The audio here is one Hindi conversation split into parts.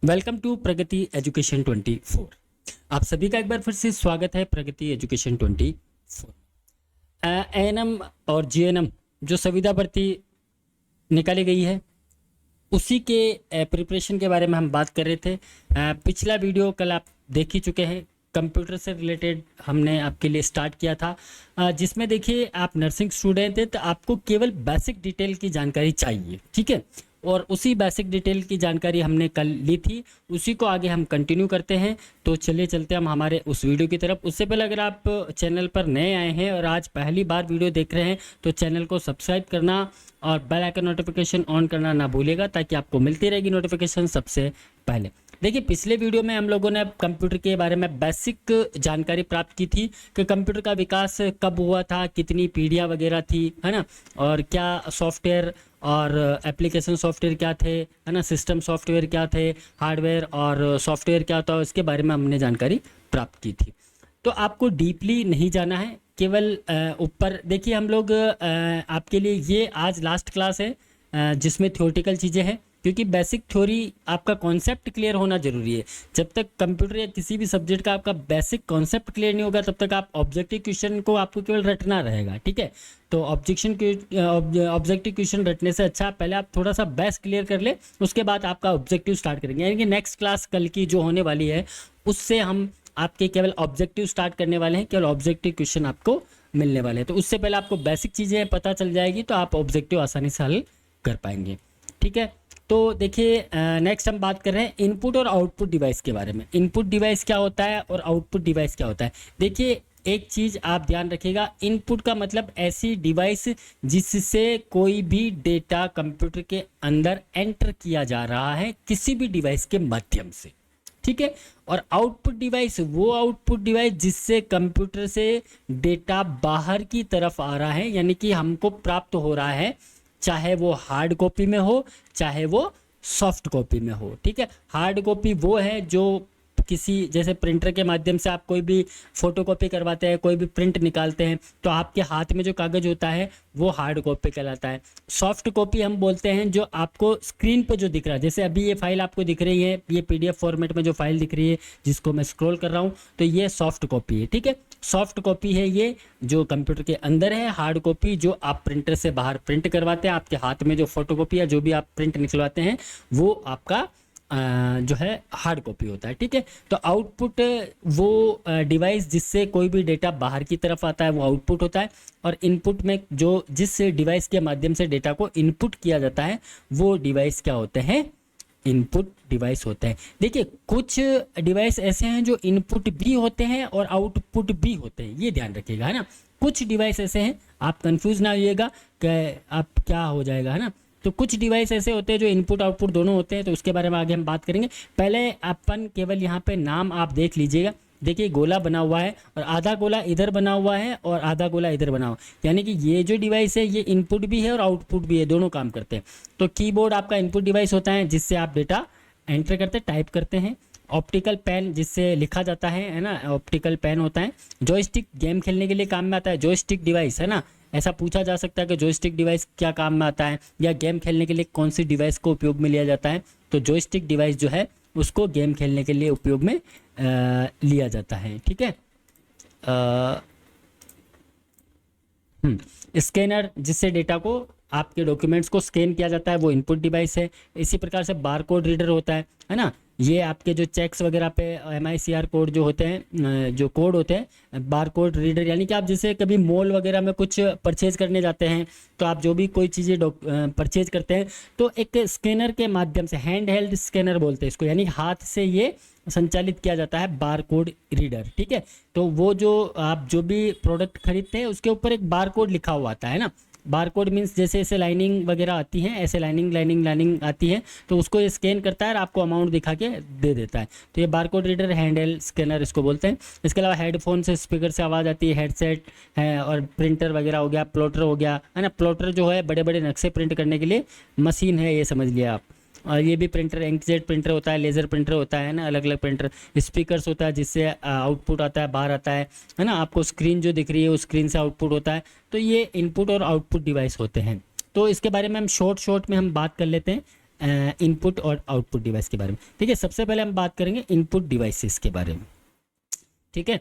Welcome to Pragati education 24। आप सभी का एक बार फिर से स्वागत है प्रगति एजुकेशन 24। एएनएम और जीएनएम जो संविदा भर्ती निकाली गई है उसी के प्रिपरेशन के बारे में हम बात कर रहे थे। पिछला वीडियो कल आप देख ही चुके हैं, कंप्यूटर से रिलेटेड हमने आपके लिए स्टार्ट किया था, जिसमें देखिए आप नर्सिंग स्टूडेंट हैं तो आपको केवल बेसिक डिटेल की जानकारी चाहिए, ठीक है। और उसी बेसिक डिटेल की जानकारी हमने कल ली थी, उसी को आगे हम कंटिन्यू करते हैं। तो चलिए चलते हम हमारे उस वीडियो की तरफ। उससे पहले अगर आप चैनल पर नए आए हैं और आज पहली बार वीडियो देख रहे हैं तो चैनल को सब्सक्राइब करना और बेल आइकन नोटिफिकेशन ऑन करना ना भूलिएगा, ताकि आपको मिलती रहेगी नोटिफिकेशन सबसे पहले। देखिए पिछले वीडियो में हम लोगों ने कंप्यूटर के बारे में बेसिक जानकारी प्राप्त की थी कि कंप्यूटर का विकास कब हुआ था, कितनी पीढ़ियाँ वगैरह थी, है ना, और क्या सॉफ्टवेयर और एप्लीकेशन सॉफ्टवेयर क्या थे, है ना, सिस्टम सॉफ्टवेयर क्या थे, हार्डवेयर और सॉफ्टवेयर क्या होता है, इसके बारे में हमने जानकारी प्राप्त की थी। तो आपको डीपली नहीं जाना है, केवल ऊपर देखिए। हम लोग आपके लिए ये आज लास्ट क्लास है जिसमें थ्योरेटिकल चीज़ें हैं, क्योंकि बेसिक थ्योरी आपका कॉन्सेप्ट क्लियर होना जरूरी है। जब तक कंप्यूटर या किसी भी सब्जेक्ट का आपका बेसिक कॉन्सेप्ट क्लियर नहीं होगा तब तक आप ऑब्जेक्टिव क्वेश्चन को आपको केवल रटना रहेगा, ठीक है। तो ऑब्जेक्टिव क्वेश्चन रटने से अच्छा पहले आप थोड़ा सा बेस क्लियर कर ले, उसके बाद आपका ऑब्जेक्टिव स्टार्ट करेंगे। यानी कि नेक्स्ट क्लास कल की जो होने वाली है उससे हम आपके केवल ऑब्जेक्टिव स्टार्ट करने वाले हैं, केवल ऑब्जेक्टिव क्वेश्चन आपको मिलने वाले हैं। तो उससे पहले आपको बेसिक चीज़ें पता चल जाएगी तो आप ऑब्जेक्टिव आसानी से हल कर पाएंगे, ठीक है। तो देखिए नेक्स्ट हम बात कर रहे हैं इनपुट और आउटपुट डिवाइस के बारे में। इनपुट डिवाइस क्या होता है और आउटपुट डिवाइस क्या होता है। देखिए एक चीज़ आप ध्यान रखिएगा, इनपुट का मतलब ऐसी डिवाइस जिससे कोई भी डेटा कंप्यूटर के अंदर एंटर किया जा रहा है किसी भी डिवाइस के माध्यम से, ठीक है। और आउटपुट डिवाइस वो आउटपुट डिवाइस जिससे कंप्यूटर से डेटा बाहर की तरफ आ रहा है, यानी कि हमको प्राप्त हो रहा है, चाहे वो हार्ड कॉपी में हो चाहे वो सॉफ्ट कॉपी में हो, ठीक है। हार्ड कॉपी वो है जो किसी जैसे प्रिंटर के माध्यम से आप कोई भी फोटोकॉपी करवाते हैं, कोई भी प्रिंट निकालते हैं तो आपके हाथ में जो कागज़ होता है वो हार्ड कॉपी कहलाता है। सॉफ्ट कॉपी हम बोलते हैं जो आपको स्क्रीन पे जो दिख रहा है, जैसे अभी ये फाइल आपको दिख रही है, ये पीडीएफ फॉर्मेट में जो फाइल दिख रही है जिसको मैं स्क्रॉल कर रहा हूँ, तो ये सॉफ्ट कॉपी है, ठीक है। सॉफ्ट कॉपी है ये जो कंप्यूटर के अंदर है। हार्ड कॉपी जो आप प्रिंटर से बाहर प्रिंट करवाते हैं, आपके हाथ में जो फोटोकॉपी या जो भी आप प्रिंट निकलवाते हैं वो आपका जो है हार्ड कॉपी होता है, ठीक है। तो आउटपुट वो डिवाइस जिससे कोई भी डेटा बाहर की तरफ आता है वो आउटपुट होता है। और इनपुट में जो जिस डिवाइस के माध्यम से डेटा को इनपुट किया जाता है वो डिवाइस क्या होते हैं, इनपुट डिवाइस होते हैं। देखिए कुछ डिवाइस ऐसे हैं जो इनपुट भी होते हैं और आउटपुट भी होते हैं, ये ध्यान रखिएगा, है ना। कुछ डिवाइस ऐसे हैं, आप कंफ्यूज ना होइएगा कि आप क्या हो जाएगा, है ना। तो कुछ डिवाइस ऐसे होते हैं जो इनपुट आउटपुट दोनों होते हैं, तो उसके बारे में आगे हम बात करेंगे। पहले अपन केवल यहाँ पे नाम आप देख लीजिएगा। देखिए गोला बना हुआ है और आधा गोला इधर बना हुआ है और आधा गोला इधर बना हुआ है, यानी कि ये जो डिवाइस है ये इनपुट भी है और आउटपुट भी है, दोनों काम करते हैं। तो कीबोर्ड आपका इनपुट डिवाइस होता है जिससे आप डेटा एंटर करते टाइप करते हैं। ऑप्टिकल पेन जिससे लिखा जाता है ना, ऑप्टिकल पेन होता है। जॉयस्टिक गेम खेलने के लिए काम में आता है, जॉयस्टिक डिवाइस, है ना। ऐसा पूछा जा सकता है कि जॉयस्टिक डिवाइस क्या काम में आता है या गेम खेलने के लिए कौन सी डिवाइस को उपयोग में लिया जाता है। तो जॉयस्टिक डिवाइस जो है उसको गेम खेलने के लिए उपयोग में लिया जाता है, ठीक है। स्कैनर जिससे डेटा को आपके डॉक्यूमेंट्स को स्कैन किया जाता है वो इनपुट डिवाइस है। इसी प्रकार से बार कोड रीडर होता है ना। ये आपके जो चेक्स वगैरह पे MICR कोड जो होते हैं, जो कोड होते हैं, बार कोड रीडर, यानी कि आप जैसे कभी मॉल वगैरह में कुछ परचेज करने जाते हैं तो आप जो भी कोई चीज़ें परचेज करते हैं तो एक स्कैनर के माध्यम से, हैंड हेल्ड स्कैनर बोलते हैं इसको, यानी हाथ से ये संचालित किया जाता है बार कोड रीडर, ठीक है। तो वो जो आप जो भी प्रोडक्ट खरीदते हैं उसके ऊपर एक बार कोड लिखा हुआ आता है ना। बार कोड मीन्स जैसे ऐसे लाइनिंग वगैरह आती है, ऐसे लाइनिंग आती है, तो उसको ये स्कैन करता है और आपको अमाउंट दिखा के दे देता है। तो ये bar code reader handle scanner इसको बोलते हैं। इसके अलावा हेडफोन से, स्पीकर से आवाज़ आती है, हेडसेट है, और प्रिंटर वगैरह हो गया, प्लॉटर हो गया, है ना। प्लॉटर जो है बड़े बड़े नक्शे प्रिंट करने के लिए मशीन है, ये समझ लिया आप। और ये भी प्रिंटर, इंकजेट प्रिंटर होता है, लेज़र प्रिंटर होता है ना, अलग अलग प्रिंटर। स्पीकर्स होता है जिससे आउटपुट आता है, बाहर आता है ना। आपको स्क्रीन जो दिख रही है उस स्क्रीन से आउटपुट होता है। तो ये इनपुट और आउटपुट डिवाइस होते हैं। तो इसके बारे में हम शॉर्ट में हम बात कर लेते हैं। इनपुट और आउटपुट डिवाइस के बारे में। ठीक है, सबसे पहले हम बात करेंगे इनपुट डिवाइसेस के बारे में। ठीक है,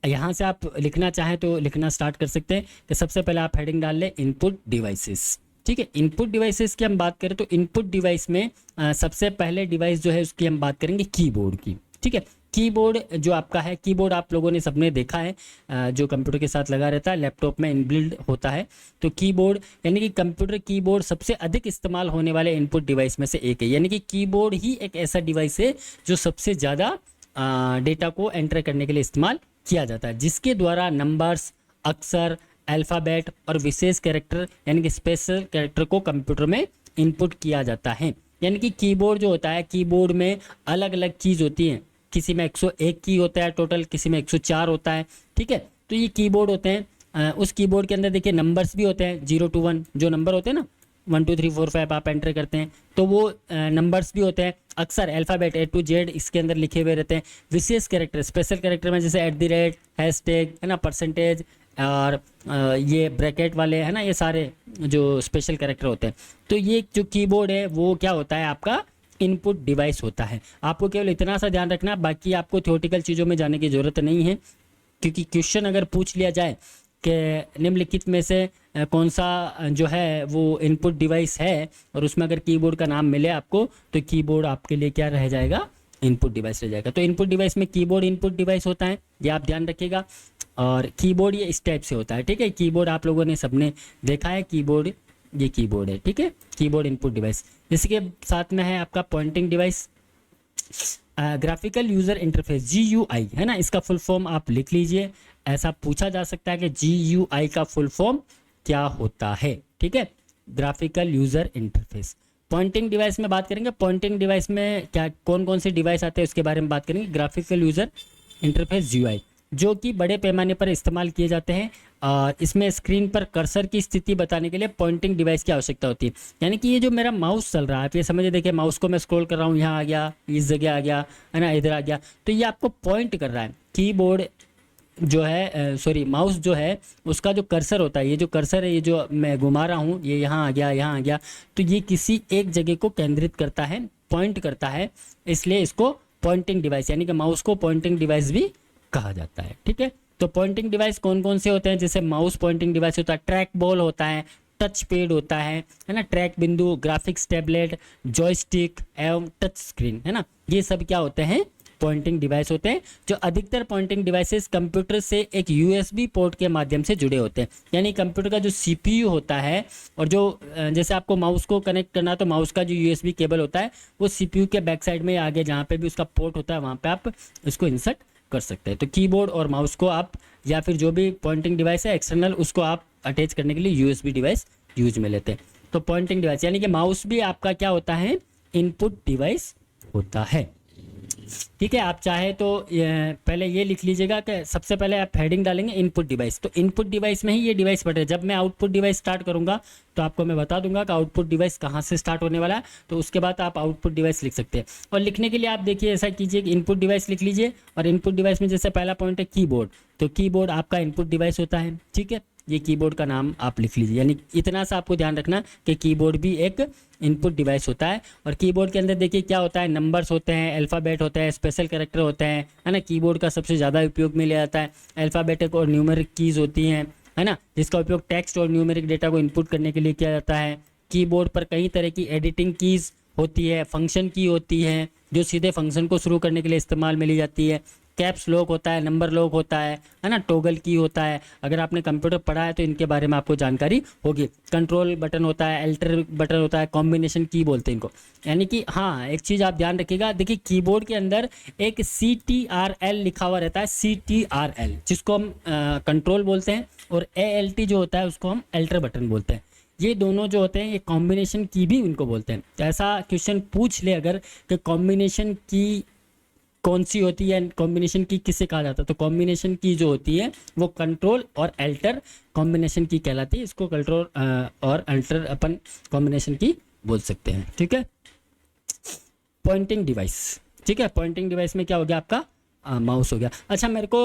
यहाँ से आप लिखना चाहें तो लिखना स्टार्ट कर सकते हैं कि सबसे पहले आप हेडिंग डाल लें इनपुट डिवाइसेस। ठीक है, इनपुट डिवाइसेस की हम बात करें तो इनपुट डिवाइस में सबसे पहले डिवाइस जो है उसकी हम बात करेंगे कीबोर्ड की। ठीक है, कीबोर्ड जो आपका है, कीबोर्ड आप लोगों ने सबने देखा है, जो कंप्यूटर के साथ लगा रहता है, लैपटॉप में इनबिल्ड होता है। तो कीबोर्ड यानी कि कंप्यूटर कीबोर्ड सबसे अधिक इस्तेमाल होने वाले इनपुट डिवाइस में से एक है। यानी कि कीबोर्ड ही एक ऐसा डिवाइस है जो सबसे ज़्यादा डेटा को एंटर करने के लिए इस्तेमाल किया जाता है, जिसके द्वारा नंबर्स, अक्षर, अल्फ़ाबेट और विशेष कैरेक्टर यानी कि स्पेशल कैरेक्टर को कंप्यूटर में इनपुट किया जाता है। यानी कि कीबोर्ड जो होता है, कीबोर्ड में अलग अलग कीज़ होती हैं, किसी में 101 की होता है टोटल, किसी में 104 होता है। ठीक है, तो ये कीबोर्ड होते हैं। उस कीबोर्ड के अंदर देखिए नंबर्स भी होते हैं, 0 to 1 जो नंबर होते हैं ना, 1 2 3 4 5 आप एंटर करते हैं तो वो नंबर्स भी होते हैं। अक्सर अल्फ़ाबेट A to Z इसके अंदर लिखे हुए रहते हैं। विशेष कैरेक्टर, स्पेशल कैरेक्टर में जैसे @ हैशटैग है ना, परसेंटेज और ये ब्रैकेट वाले है ना, ये सारे जो स्पेशल कैरेक्टर होते हैं। तो ये जो कीबोर्ड है वो क्या होता है, आपका इनपुट डिवाइस होता है। आपको केवल इतना सा ध्यान रखना, बाकी आपको थ्योरेटिकल चीज़ों में जाने की ज़रूरत नहीं है, क्योंकि क्वेश्चन अगर पूछ लिया जाए कि निम्नलिखित में से कौन सा जो है वो इनपुट डिवाइस है और उसमें अगर कीबोर्ड का नाम मिले आपको, तो कीबोर्ड आपके लिए क्या रह जाएगा, इनपुट डिवाइस रह जाएगा। तो इनपुट डिवाइस में कीबोर्ड इनपुट डिवाइस होता है, ये आप ध्यान रखिएगा। और कीबोर्ड ये इस टाइप से होता है। ठीक है, कीबोर्ड आप लोगों ने सबने देखा है, कीबोर्ड ये कीबोर्ड है। ठीक है, कीबोर्ड इनपुट डिवाइस। इसके साथ में है आपका pointing device, graphical user interface GUI है ना, इसका फुल फॉर्म आप लिख लीजिए। ऐसा पूछा जा सकता है कि GUI का फुल फॉर्म क्या होता है। ठीक है, graphical user interface. Pointing device में बात करेंगे, पॉइंटिंग डिवाइस में क्या कौन कौन से डिवाइस आते हैं उसके बारे में बात करेंगे। ग्राफिकल यूज़र इंटरफेस GUI जो कि बड़े पैमाने पर इस्तेमाल किए जाते हैं, और इसमें स्क्रीन पर कर्सर की स्थिति बताने के लिए पॉइंटिंग डिवाइस की आवश्यकता होती है। यानी कि ये जो मेरा माउस चल रहा है, आप ये समझिए, देखिए माउस को मैं स्क्रॉल कर रहा हूँ, यहाँ आ गया, इस जगह आ गया है ना, इधर आ गया, तो ये आपको पॉइंट कर रहा है। कीबोर्ड जो है सॉरी माउस जो है उसका जो कर्सर होता है, ये जो कर्सर है, ये जो मैं घुमा रहा हूँ, ये यहाँ आ गया, यहाँ आ गया, तो ये किसी एक जगह को केंद्रित करता है, पॉइंट करता है, इसलिए इसको पॉइंटिंग डिवाइस यानी कि माउस को पॉइंटिंग डिवाइस भी कहा जाता है। ठीक है, तो पॉइंटिंग डिवाइस कौन कौन से होते हैं, जैसे माउस पॉइंटिंग डिवाइस होता है, ट्रैक बॉल होता है, टच पैड होता है ना, ट्रैक बिंदु, ग्राफिक्स टैबलेट, जॉयस्टिक एवं टच स्क्रीन है ना, ये सब क्या होते हैं, पॉइंटिंग डिवाइस होते हैं। जो अधिकतर पॉइंटिंग डिवाइसेस कंप्यूटर से एक USB पोर्ट के माध्यम से जुड़े होते हैं। यानी कंप्यूटर का जो CPU होता है, और जो जैसे आपको माउस को कनेक्ट करना, तो माउस का जो USB केबल होता है वो CPU के बैक साइड में आगे जहाँ पे भी उसका पोर्ट होता है वहाँ पे आप इसको इंसर्ट कर सकते हैं। तो कीबोर्ड और माउस को आप, या फिर जो भी पॉइंटिंग डिवाइस है एक्सटर्नल, उसको आप अटैच करने के लिए USB डिवाइस यूज में लेते हैं। तो पॉइंटिंग डिवाइस यानी कि माउस भी आपका क्या होता है, इनपुट डिवाइस होता है। ठीक है, आप चाहे तो पहले ये लिख लीजिएगा कि सबसे पहले आप हेडिंग डालेंगे इनपुट डिवाइस, तो इनपुट डिवाइस में ही ये डिवाइस पड़े। जब मैं आउटपुट डिवाइस स्टार्ट करूंगा तो आपको मैं बता दूंगा कि आउटपुट डिवाइस कहाँ से स्टार्ट होने वाला है, तो उसके बाद आप आउटपुट डिवाइस लिख सकते हैं। और लिखने के लिए आप देखिए ऐसा कीजिए कि इनपुट डिवाइस लिख लीजिए, और इनपुट डिवाइस में जैसे पहला पॉइंट है कीबोर्ड, तो कीबोर्ड आपका इनपुट डिवाइस होता है। ठीक है, ये कीबोर्ड का नाम आप लिख लीजिए। यानी इतना सा आपको ध्यान रखना कि कीबोर्ड भी एक इनपुट डिवाइस होता है। और कीबोर्ड के अंदर देखिए क्या होता है, नंबर्स होते हैं, अल्फ़ाबेट होता है, स्पेशल कैरेक्टर होते हैं, है ना। कीबोर्ड का सबसे ज़्यादा उपयोग में लिया जाता है। अल्फ़ाबेटिक और न्यूमेरिक कीज़ होती हैं, है ना, जिसका उपयोग टेक्स्ट और न्यूमेरिक डेटा को इनपुट करने के लिए किया जाता है। कीबोर्ड पर कई तरह की एडिटिंग कीज़ होती है, फंक्शन की होती है, जो सीधे फंक्शन को शुरू करने के लिए इस्तेमाल में ली जाती है। कैप्स लॉक होता है, नंबर लॉक होता है ना, टॉगल की होता है। अगर आपने कंप्यूटर पढ़ा है तो इनके बारे में आपको जानकारी होगी। कंट्रोल बटन होता है, अल्टर बटन होता है, कॉम्बिनेशन की बोलते हैं इनको। यानी कि हाँ, एक चीज़ आप ध्यान रखिएगा, देखिए कीबोर्ड के अंदर एक CTRL लिखा हुआ रहता है, CTRL जिसको हम कंट्रोल बोलते हैं, और ALT जो होता है उसको हम अल्टर बटन बोलते हैं। ये दोनों जो होते हैं ये कॉम्बिनेशन की भी उनको बोलते हैं। ऐसा क्वेश्चन पूछ ले अगर कि कॉम्बिनेशन की कौन सी होती है, कॉम्बिनेशन की किसे कहा जाता है, तो कॉम्बिनेशन की जो होती है वो कंट्रोल और अल्टर कॉम्बिनेशन की कहलाती है। इसको कंट्रोल और अल्टर अपन कॉम्बिनेशन की बोल सकते हैं। ठीक है, पॉइंटिंग डिवाइस। ठीक है, पॉइंटिंग डिवाइस में क्या हो गया आपका माउस हो गया। अच्छा मेरे को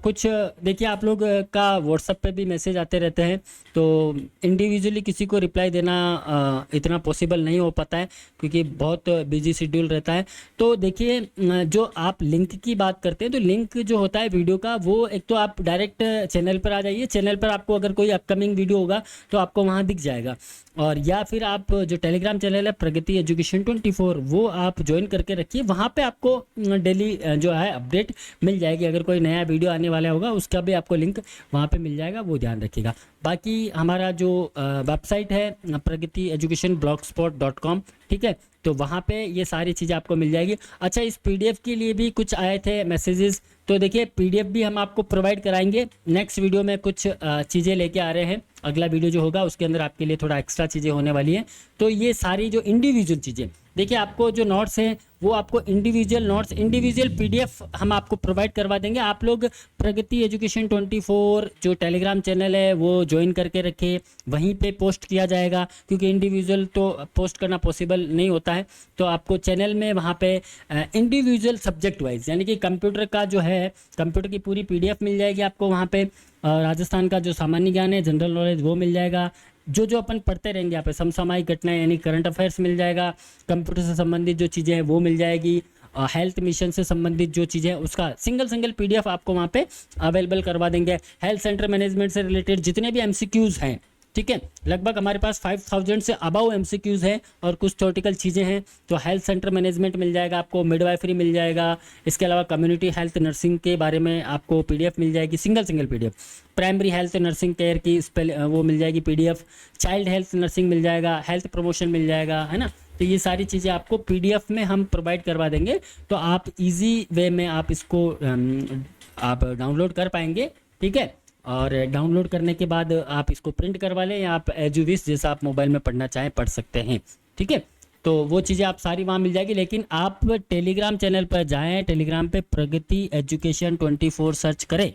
कुछ देखिए, आप लोग का व्हाट्सएप पे भी मैसेज आते रहते हैं, तो इंडिविजुअली किसी को रिप्लाई देना इतना पॉसिबल नहीं हो पाता है क्योंकि बहुत बिजी शेड्यूल रहता है। तो देखिए जो आप लिंक की बात करते हैं, तो लिंक जो होता है वीडियो का, वो एक तो आप डायरेक्ट चैनल पर आ जाइए, चैनल पर आपको अगर कोई अपकमिंग वीडियो होगा तो आपको वहाँ दिख जाएगा। और या फिर आप जो टेलीग्राम चैनल है प्रगति एजुकेशन 24, वो आप ज्वाइन करके रखिए, वहाँ पे आपको डेली जो है अपडेट मिल जाएगी। अगर कोई नया वीडियो आने वाला होगा उसका भी आपको लिंक वहाँ पे मिल जाएगा, वो ध्यान रखिएगा। बाकी हमारा जो वेबसाइट है प्रगति एजुकेशन blogspot.com, ठीक है, तो वहाँ पे ये सारी चीज़ें आपको मिल जाएगी। अच्छा इस पीडीएफ के लिए भी कुछ आए थे मैसेजेस, तो देखिए पीडीएफ भी हम आपको प्रोवाइड कराएंगे। नेक्स्ट वीडियो में कुछ चीज़ें लेके आ रहे हैं, अगला वीडियो जो होगा उसके अंदर आपके लिए थोड़ा एक्स्ट्रा चीज़ें होने वाली हैं। तो ये सारी जो इंडिविजुअल चीज़ें, देखिए आपको जो नोट्स हैं वो आपको इंडिविजुअल नोट्स, इंडिविजुअल पीडीएफ हम आपको प्रोवाइड करवा देंगे। आप लोग प्रगति एजुकेशन 24 जो टेलीग्राम चैनल है वो ज्वाइन करके रखें, वहीं पे पोस्ट किया जाएगा क्योंकि इंडिविजुअल तो पोस्ट करना पॉसिबल नहीं होता है। तो आपको चैनल में वहाँ पे इंडिविजुअल सब्जेक्ट वाइज, यानी कि कंप्यूटर का जो है, कंप्यूटर की पूरी पीडीएफ मिल जाएगी आपको वहाँ पे। राजस्थान का जो सामान्य ज्ञान है, जनरल नॉलेज, वो मिल जाएगा। जो अपन पढ़ते रहेंगे यहाँ पे समसामयिक घटनाएं यानी करंट अफेयर्स मिल जाएगा। कंप्यूटर से संबंधित जो चीज़ें हैं वो मिल जाएगी। हेल्थ मिशन से संबंधित जो चीज़ें हैं उसका सिंगल पीडीएफ आपको वहाँ पे अवेलेबल करवा देंगे। हेल्थ सेंटर मैनेजमेंट से रिलेटेड जितने भी एमसीक्यूज़ हैं, ठीक है, लगभग हमारे पास 5000 से अबाउ एमसीक्यूज़ हैं और कुछ थ्योरेटिकल चीज़ें हैं। तो हेल्थ सेंटर मैनेजमेंट मिल जाएगा आपको, मिडवाइफरी मिल जाएगा, इसके अलावा कम्युनिटी हेल्थ नर्सिंग के बारे में आपको पीडीएफ मिल जाएगी, single PDF. Primary health nursing care की वो मिल जाएगी पीडीएफ। चाइल्ड हेल्थ नर्सिंग मिल जाएगा, हेल्थ प्रमोशन मिल जाएगा, है ना। तो ये सारी चीज़ें आपको पीडीएफ में हम प्रोवाइड करवा देंगे, तो आप इजी वे में आप इसको आप डाउनलोड कर पाएंगे, ठीक है। और डाउनलोड करने के बाद आप इसको प्रिंट करवा लें या आप एज यू विश जैसा आप मोबाइल में पढ़ना चाहें पढ़ सकते हैं, ठीक है। तो वो चीज़ें आप सारी वहाँ मिल जाएगी, लेकिन आप टेलीग्राम चैनल पर जाएं, टेलीग्राम पे प्रगति एजुकेशन 24 सर्च करें,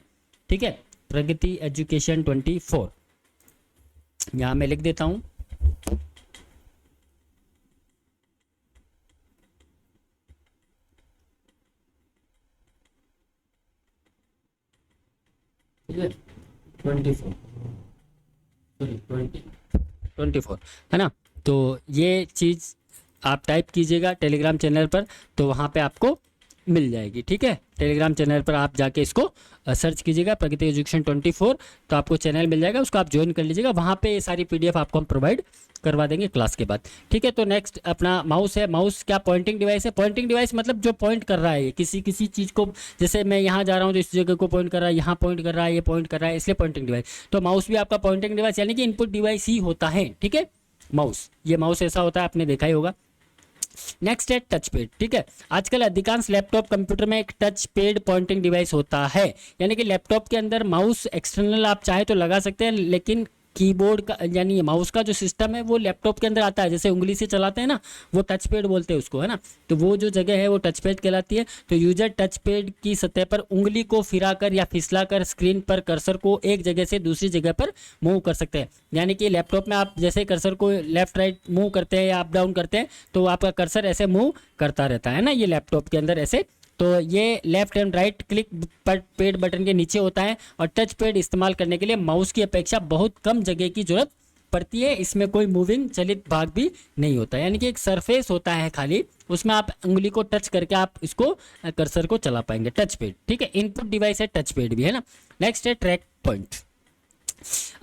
ठीक है, प्रगति एजुकेशन 24 यहाँ मैं लिख देता हूँ। ठीक है, 24 है ना। तो ये चीज़ आप टाइप कीजिएगा टेलीग्राम चैनल पर, तो वहाँ पे आपको मिल जाएगी, ठीक है। टेलीग्राम चैनल पर आप जाके इसको सर्च कीजिएगा प्रगति एजुकेशन 24, तो आपको चैनल मिल जाएगा, उसको आप ज्वाइन कर लीजिएगा। वहाँ पे ये सारी पीडीएफ आपको हम प्रोवाइड करवा देंगे क्लास के बाद, ठीक है। तो नेक्स्ट अपना माउस है। माउस क्या पॉइंटिंग डिवाइस है? पॉइंटिंग डिवाइस मतलब जो पॉइंट कर रहा है किसी चीज़ को, जैसे मैं यहाँ जा रहा हूँ तो इस जगह को पॉइंट कर रहा है, यहाँ पॉइंट कर रहा है, ये पॉइंट कर रहा है, इसलिए पॉइंटिंग डिवाइस। तो माउस भी आपका पॉइंटिंग डिवाइस यानी कि इनपुट डिवाइस ही होता है, ठीक है। माउस, ये माउस ऐसा होता है, आपने देखा ही होगा। नेक्स्ट है टच पैड, ठीक है। आजकल अधिकांश लैपटॉप कंप्यूटर में एक टच पैड पॉइंटिंग डिवाइस होता है, यानी कि लैपटॉप के अंदर माउस एक्सटर्नल आप चाहे तो लगा सकते हैं, लेकिन कीबोर्ड का यानी माउस का जो सिस्टम है वो लैपटॉप के अंदर आता है। जैसे उंगली से चलाते हैं ना, वो टच पैड बोलते हैं उसको, है ना। तो वो जो जगह है वो टच पैड कहलाती है। तो यूजर टच पैड की सतह पर उंगली को फिराकर या फिसलाकर स्क्रीन पर कर्सर को एक जगह से दूसरी जगह पर मूव कर सकते हैं। यानी कि लैपटॉप में आप जैसे कर्सर को लेफ्ट राइट मूव करते हैं या अप डाउन करते हैं, तो आपका कर्सर ऐसे मूव करता रहता है ना, ये लैपटॉप के अंदर ऐसे। तो ये left and right click pad button के नीचे होता है, और टच पैड इस्तेमाल करने के लिए माउस की अपेक्षा बहुत कम जगह की जरूरत पड़ती है। इसमें कोई मूविंग चलित भाग भी नहीं होता, यानी कि एक सरफेस होता है खाली, उसमें आप उंगली को टच करके आप इसको कर्सर को चला पाएंगे, टच पैड, ठीक है। इनपुट डिवाइस है टच पैड भी, है ना। नेक्स्ट है ट्रैक पॉइंट।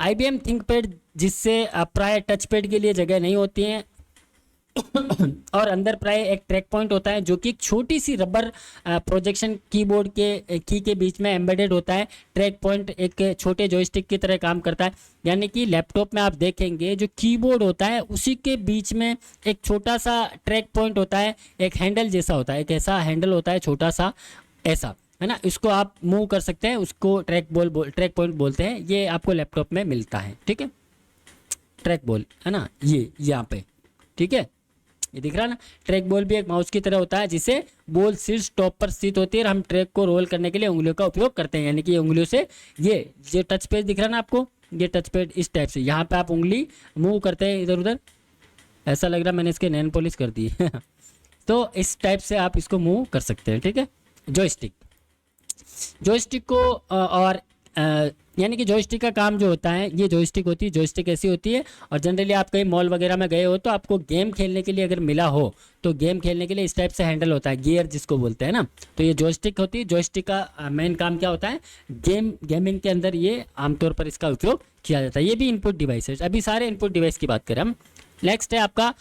IBM थिंकपैड, जिससे प्राय टच पैड के लिए जगह नहीं होती है और अंदर प्राय एक ट्रैक पॉइंट होता है जो कि एक छोटी सी रबर प्रोजेक्शन कीबोर्ड के की के बीच में एम्बेडेड होता है। ट्रैक पॉइंट एक छोटे जॉयस्टिक की तरह काम करता है, यानी कि लैपटॉप में आप देखेंगे जो कीबोर्ड होता है उसी के बीच में एक छोटा सा ट्रैक पॉइंट होता है, एक हैंडल जैसा होता है, एक ऐसा हैंडल होता है छोटा सा ऐसा, है ना। इसको आप मूव कर सकते हैं, उसको ट्रैक पॉइंट बोलते हैं। ये आपको लैपटॉप में मिलता है, ठीक है, ट्रैक बॉल, है ना, ये यहाँ पे, ठीक है, ये दिख रहा है ना। ट्रैक बॉल भी एक माउस की तरह होता है, जिसे बॉल शीर्ष टॉप पर स्थित होती है और हम ट्रैक को रोल करने के लिए उंगलियों का उपयोग करते हैं, यानी कि उंगलियों से ये जो टच पैड दिख रहा है ना आपको, ये टच पैड इस टाइप से यहाँ पे आप उंगली मूव करते हैं इधर उधर, ऐसा लग रहा है मैंने इसके नैन पॉलिश कर दी तो इस टाइप से आप इसको मूव कर सकते हैं, ठीक है, जॉयस्टिक। जॉयस्टिक को और यानी कि जॉयस्टिक का काम जो होता है, ये जॉयस्टिक होती है, जॉयस्टिक ऐसी होती है। और जनरली आप कहीं मॉल वगैरह में गए हो तो आपको गेम खेलने के लिए अगर मिला हो तो गेम खेलने के लिए इस टाइप से हैंडल होता है, गियर जिसको बोलते हैं ना, तो ये जॉयस्टिक होती है। जॉयस्टिक का मेन काम क्या होता है, गेमिंग के अंदर ये आमतौर पर इसका उपयोग किया जाता है। ये भी इनपुट डिवाइस है। अभी सारे इनपुट डिवाइस की बात करें हम। नेक्स्ट है आपका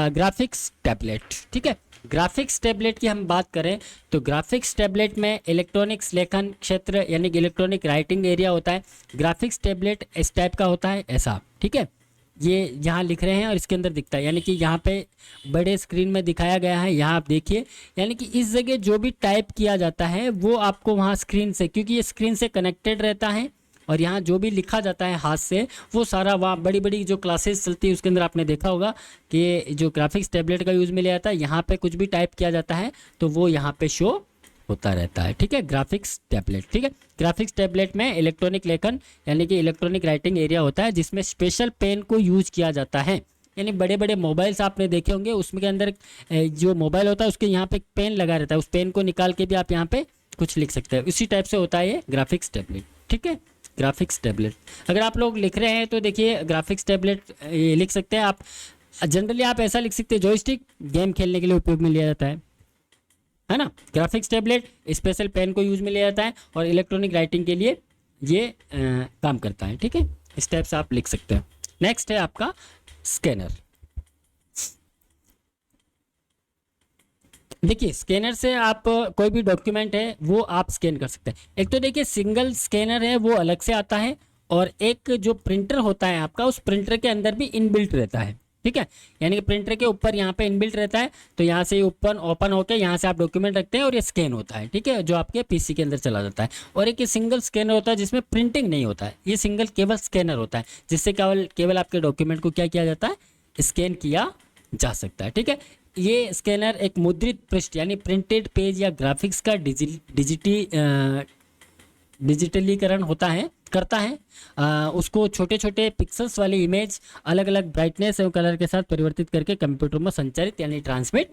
ग्राफिक्स टैबलेट। ठीक है, ग्राफिक्स टैबलेट की हम बात करें तो ग्राफिक्स टैबलेट में इलेक्ट्रॉनिक्स लेखन क्षेत्र यानी कि इलेक्ट्रॉनिक राइटिंग एरिया होता है। ग्राफिक्स टैबलेट इस टाइप का होता है, ऐसा। ठीक है, ये यहाँ लिख रहे हैं और इसके अंदर दिखता है, यानी कि यहाँ पे बड़े स्क्रीन में दिखाया गया है, यहाँ आप देखिए। यानी कि इस जगह जो भी टाइप किया जाता है वो आपको वहाँ स्क्रीन से, क्योंकि ये स्क्रीन से कनेक्टेड रहता है, और यहाँ जो भी लिखा जाता है हाथ से वो सारा वहाँ बड़ी बड़ी जो क्लासेस चलती है उसके अंदर आपने देखा होगा कि जो ग्राफिक्स टैबलेट का यूज़ में लिया जाता है, यहाँ पे कुछ भी टाइप किया जाता है तो वो यहाँ पे शो होता रहता है। ठीक है, ग्राफिक्स टैबलेट। ठीक है, ग्राफिक्स टैबलेट में इलेक्ट्रॉनिक लेखन यानी कि इलेक्ट्रॉनिक राइटिंग एरिया होता है जिसमें स्पेशल पेन को यूज किया जाता है। यानी बड़े बड़े मोबाइल्स आपने देखे होंगे, उसमें के अंदर जो मोबाइल होता है उसके यहाँ पे पेन लगा रहता है, उस पेन को निकाल के भी आप यहाँ पे कुछ लिख सकते हैं। उसी टाइप से होता है ये ग्राफिक्स टैबलेट। ठीक है, ग्राफिक्स टैबलेट। अगर आप लोग लिख रहे हैं तो देखिए ग्राफिक्स टैबलेट ये लिख सकते हैं आप। जनरली आप ऐसा लिख सकते हैं, जॉयस्टिक गेम खेलने के लिए उपयोग में लिया जाता है ना। ग्राफिक्स टैबलेट स्पेशल पेन को यूज में लिया जाता है और इलेक्ट्रॉनिक राइटिंग के लिए ये काम करता है। ठीक है, इस टाइप से आप लिख सकते हैं। नेक्स्ट है आपका स्कैनर। देखिए स्कैनर से आप कोई भी डॉक्यूमेंट है वो आप स्कैन कर सकते हैं। एक तो देखिए सिंगल स्कैनर है वो अलग से आता है, और एक जो प्रिंटर होता है आपका, उस प्रिंटर के अंदर भी इनबिल्ट रहता है। ठीक है, यानी कि प्रिंटर के ऊपर यहाँ पे इनबिल्ट रहता है, तो यहाँ से ओपन होकर यहाँ से आप डॉक्यूमेंट रखते हैं और ये स्कैन होता है। ठीक है, जो आपके पीसी के अंदर चला जाता है। और एक ये सिंगल स्कैनर होता है जिसमें प्रिंटिंग नहीं होता है, ये सिंगल केवल स्कैनर होता है जिससे केवल आपके डॉक्यूमेंट को क्या किया जाता है, स्कैन किया जा सकता है। ठीक है, ये स्कैनर एक मुद्रित पृष्ठ यानी प्रिंटेड पेज या ग्राफिक्स का डिजिटलीकरण करता है। उसको छोटे छोटे पिक्सल्स वाली इमेज अलग अलग ब्राइटनेस एवं कलर के साथ परिवर्तित करके कंप्यूटर में संचारित यानी ट्रांसमिट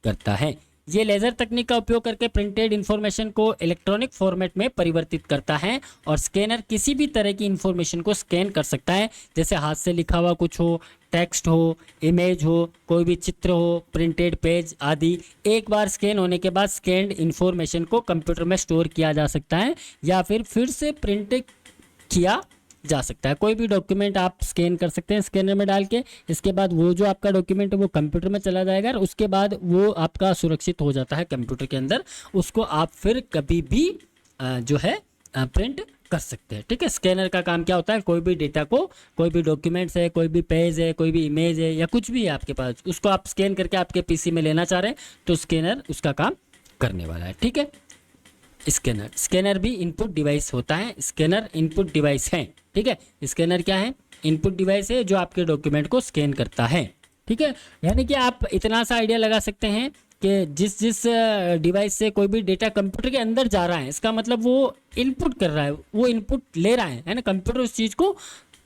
करता है। ये लेज़र तकनीक का उपयोग करके प्रिंटेड इंफॉर्मेशन को इलेक्ट्रॉनिक फॉर्मेट में परिवर्तित करता है। और स्कैनर किसी भी तरह की इंफॉर्मेशन को स्कैन कर सकता है, जैसे हाथ से लिखा हुआ कुछ हो, टेक्स्ट हो, इमेज हो, कोई भी चित्र हो, प्रिंटेड पेज आदि। एक बार स्कैन होने के बाद स्कैन्ड इंफॉर्मेशन को कंप्यूटर में स्टोर किया जा सकता है या फिर से प्रिंट किया जा सकता है। कोई भी डॉक्यूमेंट आप स्कैन कर सकते हैं स्कैनर में डाल के। इसके बाद वो जो आपका डॉक्यूमेंट है वो कंप्यूटर में चला जाएगा और उसके बाद वो आपका सुरक्षित हो जाता है कंप्यूटर के अंदर। उसको आप फिर कभी भी जो है प्रिंट कर सकते हैं। ठीक है, स्कैनर का काम क्या होता है, कोई भी डेटा को, कोई भी डॉक्यूमेंट्स है, कोई भी पेज है, कोई भी इमेज है या कुछ भी है आपके पास, उसको आप स्कैन करके आपके पीसी में लेना चाह रहे हैं तो स्कैनर उसका काम करने वाला है। ठीक है, स्कैनर भी इनपुट डिवाइस होता है। स्कैनर इनपुट डिवाइस है। ठीक है, स्कैनर क्या है, इनपुट डिवाइस है जो आपके डॉक्यूमेंट को स्कैन करता है। ठीक है, यानी कि आप इतना सा आइडिया लगा सकते हैं कि जिस डिवाइस से कोई भी डेटा कंप्यूटर के अंदर जा रहा है, इसका मतलब वो इनपुट कर रहा है, वो इनपुट ले रहा है ना, कंप्यूटर उस चीज़ को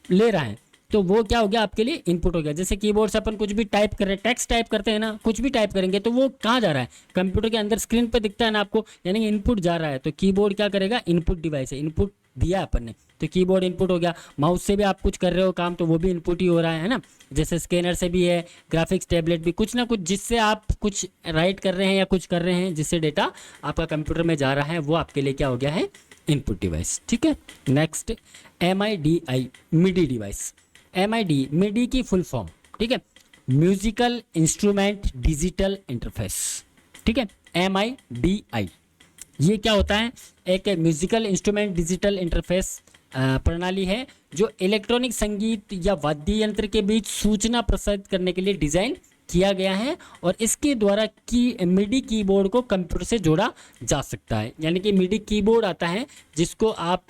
ले रहा है, तो वो क्या हो गया आपके लिए इनपुट हो गया। जैसे कीबोर्ड से अपन कुछ भी टाइप कर रहे हैं, टेक्स्ट टाइप करते हैं ना, कुछ भी टाइप करेंगे तो वो कहाँ जा रहा है, कंप्यूटर के अंदर स्क्रीन पे दिखता है ना आपको, यानी कि इनपुट जा रहा है। तो कीबोर्ड क्या करेगा, इनपुट डिवाइस है, इनपुट दिया अपन ने तो कीबोर्ड इनपुट हो गया। माउस से भी आप कुछ कर रहे हो काम तो वो भी इनपुट ही हो रहा है ना। जैसे स्कैनर से भी है, ग्राफिक्स टैबलेट भी कुछ ना कुछ जिससे आप कुछ राइट कर रहे हैं या कुछ कर रहे हैं जिससे डेटा आपका कंप्यूटर में जा रहा है, वो आपके लिए क्या हो गया है, इनपुट डिवाइस। ठीक है, नेक्स्ट MIDI मिडी डिवाइस। मिडी की फुल फॉर्म, ठीक है, म्यूजिकल इंस्ट्रूमेंट डिजिटल इंटरफेस। ठीक है, MIDI ये क्या होता है, एक म्यूजिकल इंस्ट्रूमेंट डिजिटल इंटरफेस प्रणाली है जो इलेक्ट्रॉनिक संगीत या वाद्य यंत्र के बीच सूचना प्रसारित करने के लिए डिज़ाइन किया गया है और इसके द्वारा मिडी कीबोर्ड को कंप्यूटर से जोड़ा जा सकता है। यानी कि मिडी कीबोर्ड आता है जिसको आप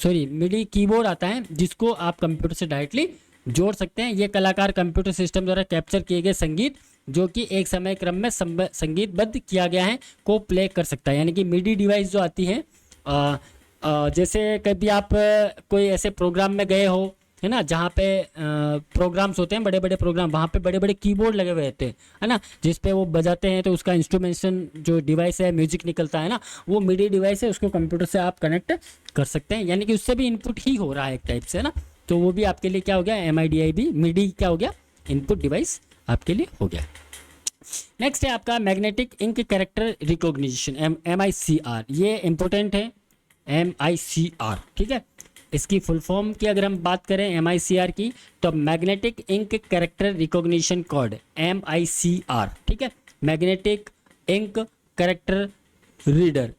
मिडी कीबोर्ड आता है जिसको आप कंप्यूटर से डायरेक्टली जोड़ सकते हैं। ये कलाकार कंप्यूटर सिस्टम द्वारा कैप्चर किए गए संगीत जो कि एक समय क्रम में संगीतबद्ध किया गया है को प्ले कर सकता है। यानी कि मिडी डिवाइस जो आती है जैसे कभी आप कोई ऐसे प्रोग्राम में गए हो है ना, जहाँ पे प्रोग्राम्स होते हैं, बड़े बड़े प्रोग्राम, वहाँ पे बड़े बड़े कीबोर्ड लगे हुए रहते हैं, है ना, जिस पे वो बजाते हैं तो उसका इंस्ट्रूमेंटेशन जो डिवाइस है, म्यूजिक निकलता है ना, वो मिडी डिवाइस है, उसको कंप्यूटर से आप कनेक्ट कर सकते हैं, यानी कि उससे भी इनपुट ही हो रहा है एक टाइप से, है ना। तो वो भी आपके लिए क्या हो गया, MIDI भी मिडी क्या हो गया, इनपुट डिवाइस आपके लिए हो गया। नेक्स्ट है आपका magnetic ink character recognition, MICR, ये इंपॉर्टेंट है, MICR, ठीक है। इसकी फुल फॉर्म की अगर हम बात करें MICR की, तो magnetic ink character recognition code, MICR, ठीक है, magnetic ink character reader,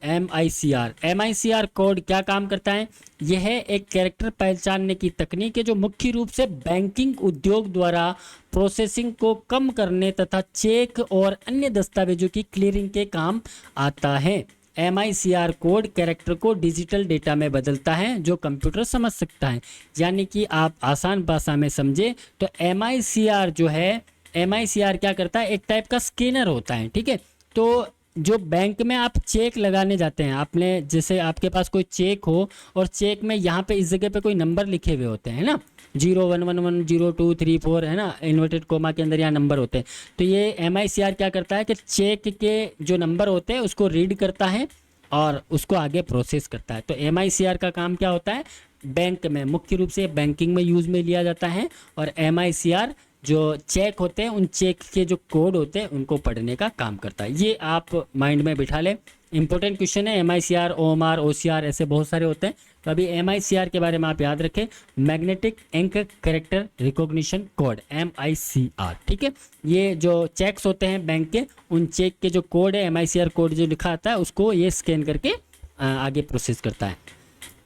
MICR code क्या काम करता है, यह एक कैरेक्टर पहचानने की तकनीक है जो मुख्य रूप से बैंकिंग उद्योग द्वारा प्रोसेसिंग को कम करने तथा चेक और अन्य दस्तावेजों की क्लियरिंग के काम आता है। MICR कोड कैरेक्टर को डिजिटल डेटा में बदलता है जो कंप्यूटर समझ सकता है, यानी कि आप आसान भाषा में समझे तो MICR जो है, MICR क्या करता है, एक टाइप का स्कैनर होता है, ठीक है। तो जो बैंक में आप चेक लगाने जाते हैं, आपने जैसे आपके पास कोई चेक हो और चेक में यहाँ पे इस जगह पे कोई नंबर लिखे हुए होते हैं ना, 01110234, है ना, इन्वर्टेड कोमा के अंदर यहाँ नंबर होते हैं। तो ये MICR क्या करता है कि चेक के जो नंबर होते हैं उसको रीड करता है और उसको आगे प्रोसेस करता है। तो MICR का काम क्या होता है, बैंक में, मुख्य रूप से बैंकिंग में यूज़ में लिया जाता है, और MICR जो चेक होते हैं, उन चेक के जो कोड होते हैं उनको पढ़ने का काम करता है। ये आप माइंड में बिठा लें, इंपॉर्टेंट क्वेश्चन है। MICR, OMR, OCR ऐसे बहुत सारे होते हैं, तो अभी MICR के बारे में आप याद रखें, magnetic ink character recognition code, MICR, ठीक है। ये जो चेक्स होते हैं बैंक के, उन चेक के जो कोड है, MICR कोड जो लिखा आता है उसको ये स्कैन करके आगे प्रोसेस करता है।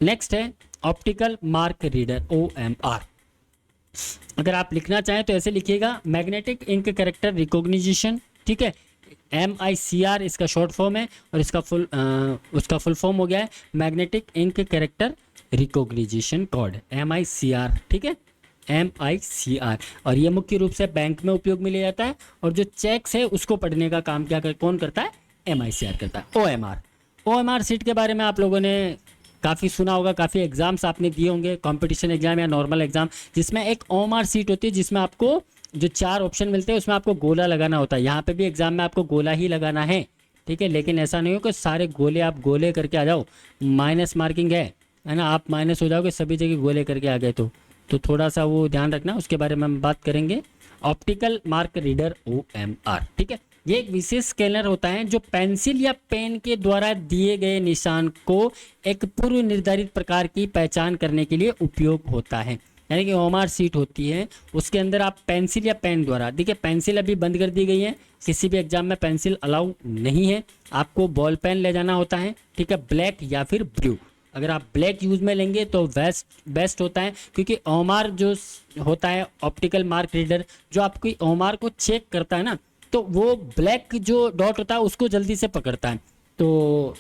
नेक्स्ट है ऑप्टिकल मार्क रीडर, OMR। अगर आप लिखना चाहें तो ऐसे लिखिएगा, मैग्नेटिक इंक कैरेक्टर रिकॉग्निशन, ठीक है, MICR इसका शॉर्ट फॉर्म है, और इसका उसका फुल फॉर्म हो गया है magnetic ink character recognition code, MICR, ठीक है, MICR। और ये मुख्य रूप से बैंक में उपयोग में लिया जाता है, और जो चेक्स है उसको पढ़ने का काम कौन करता है, MICR करता है। OMR सीट के बारे में आप लोगों ने काफ़ी सुना होगा, काफ़ी एग्जाम्स आपने दिए होंगे, कंपटीशन एग्जाम या नॉर्मल एग्जाम, जिसमें एक OMR सीट होती है, जिसमें आपको जो 4 ऑप्शन मिलते हैं उसमें आपको गोला लगाना होता है। यहाँ पे भी एग्जाम में आपको गोला ही लगाना है, ठीक है, लेकिन ऐसा नहीं हो कि सारे गोले आप गोले करके आ जाओ, माइनस मार्किंग है ना, आप माइनस हो जाओगे सभी जगह गोले करके आ गए तो थोड़ा सा वो ध्यान रखना, उसके बारे में हम बात करेंगे। ऑप्टिकल मार्क रीडर, OMR, ठीक है, ये एक विशेष स्कैनर होता है जो पेंसिल या पेन के द्वारा दिए गए निशान को एक पूर्व निर्धारित प्रकार की पहचान करने के लिए उपयोग होता है। यानी कि OMR सीट होती है, उसके अंदर आप पेंसिल या पेन द्वारा, देखिए पेंसिल अभी बंद कर दी गई है, किसी भी एग्जाम में पेंसिल अलाउ नहीं है, आपको बॉल पेन ले जाना होता है, ठीक है, ब्लैक या फिर ब्लू। अगर आप ब्लैक यूज़ में लेंगे तो बेस्ट होता है, क्योंकि OMR जो होता है, ऑप्टिकल मार्क रीडर, जो आपकी OMR को चेक करता है ना, तो वो ब्लैक जो डॉट होता है उसको जल्दी से पकड़ता है। तो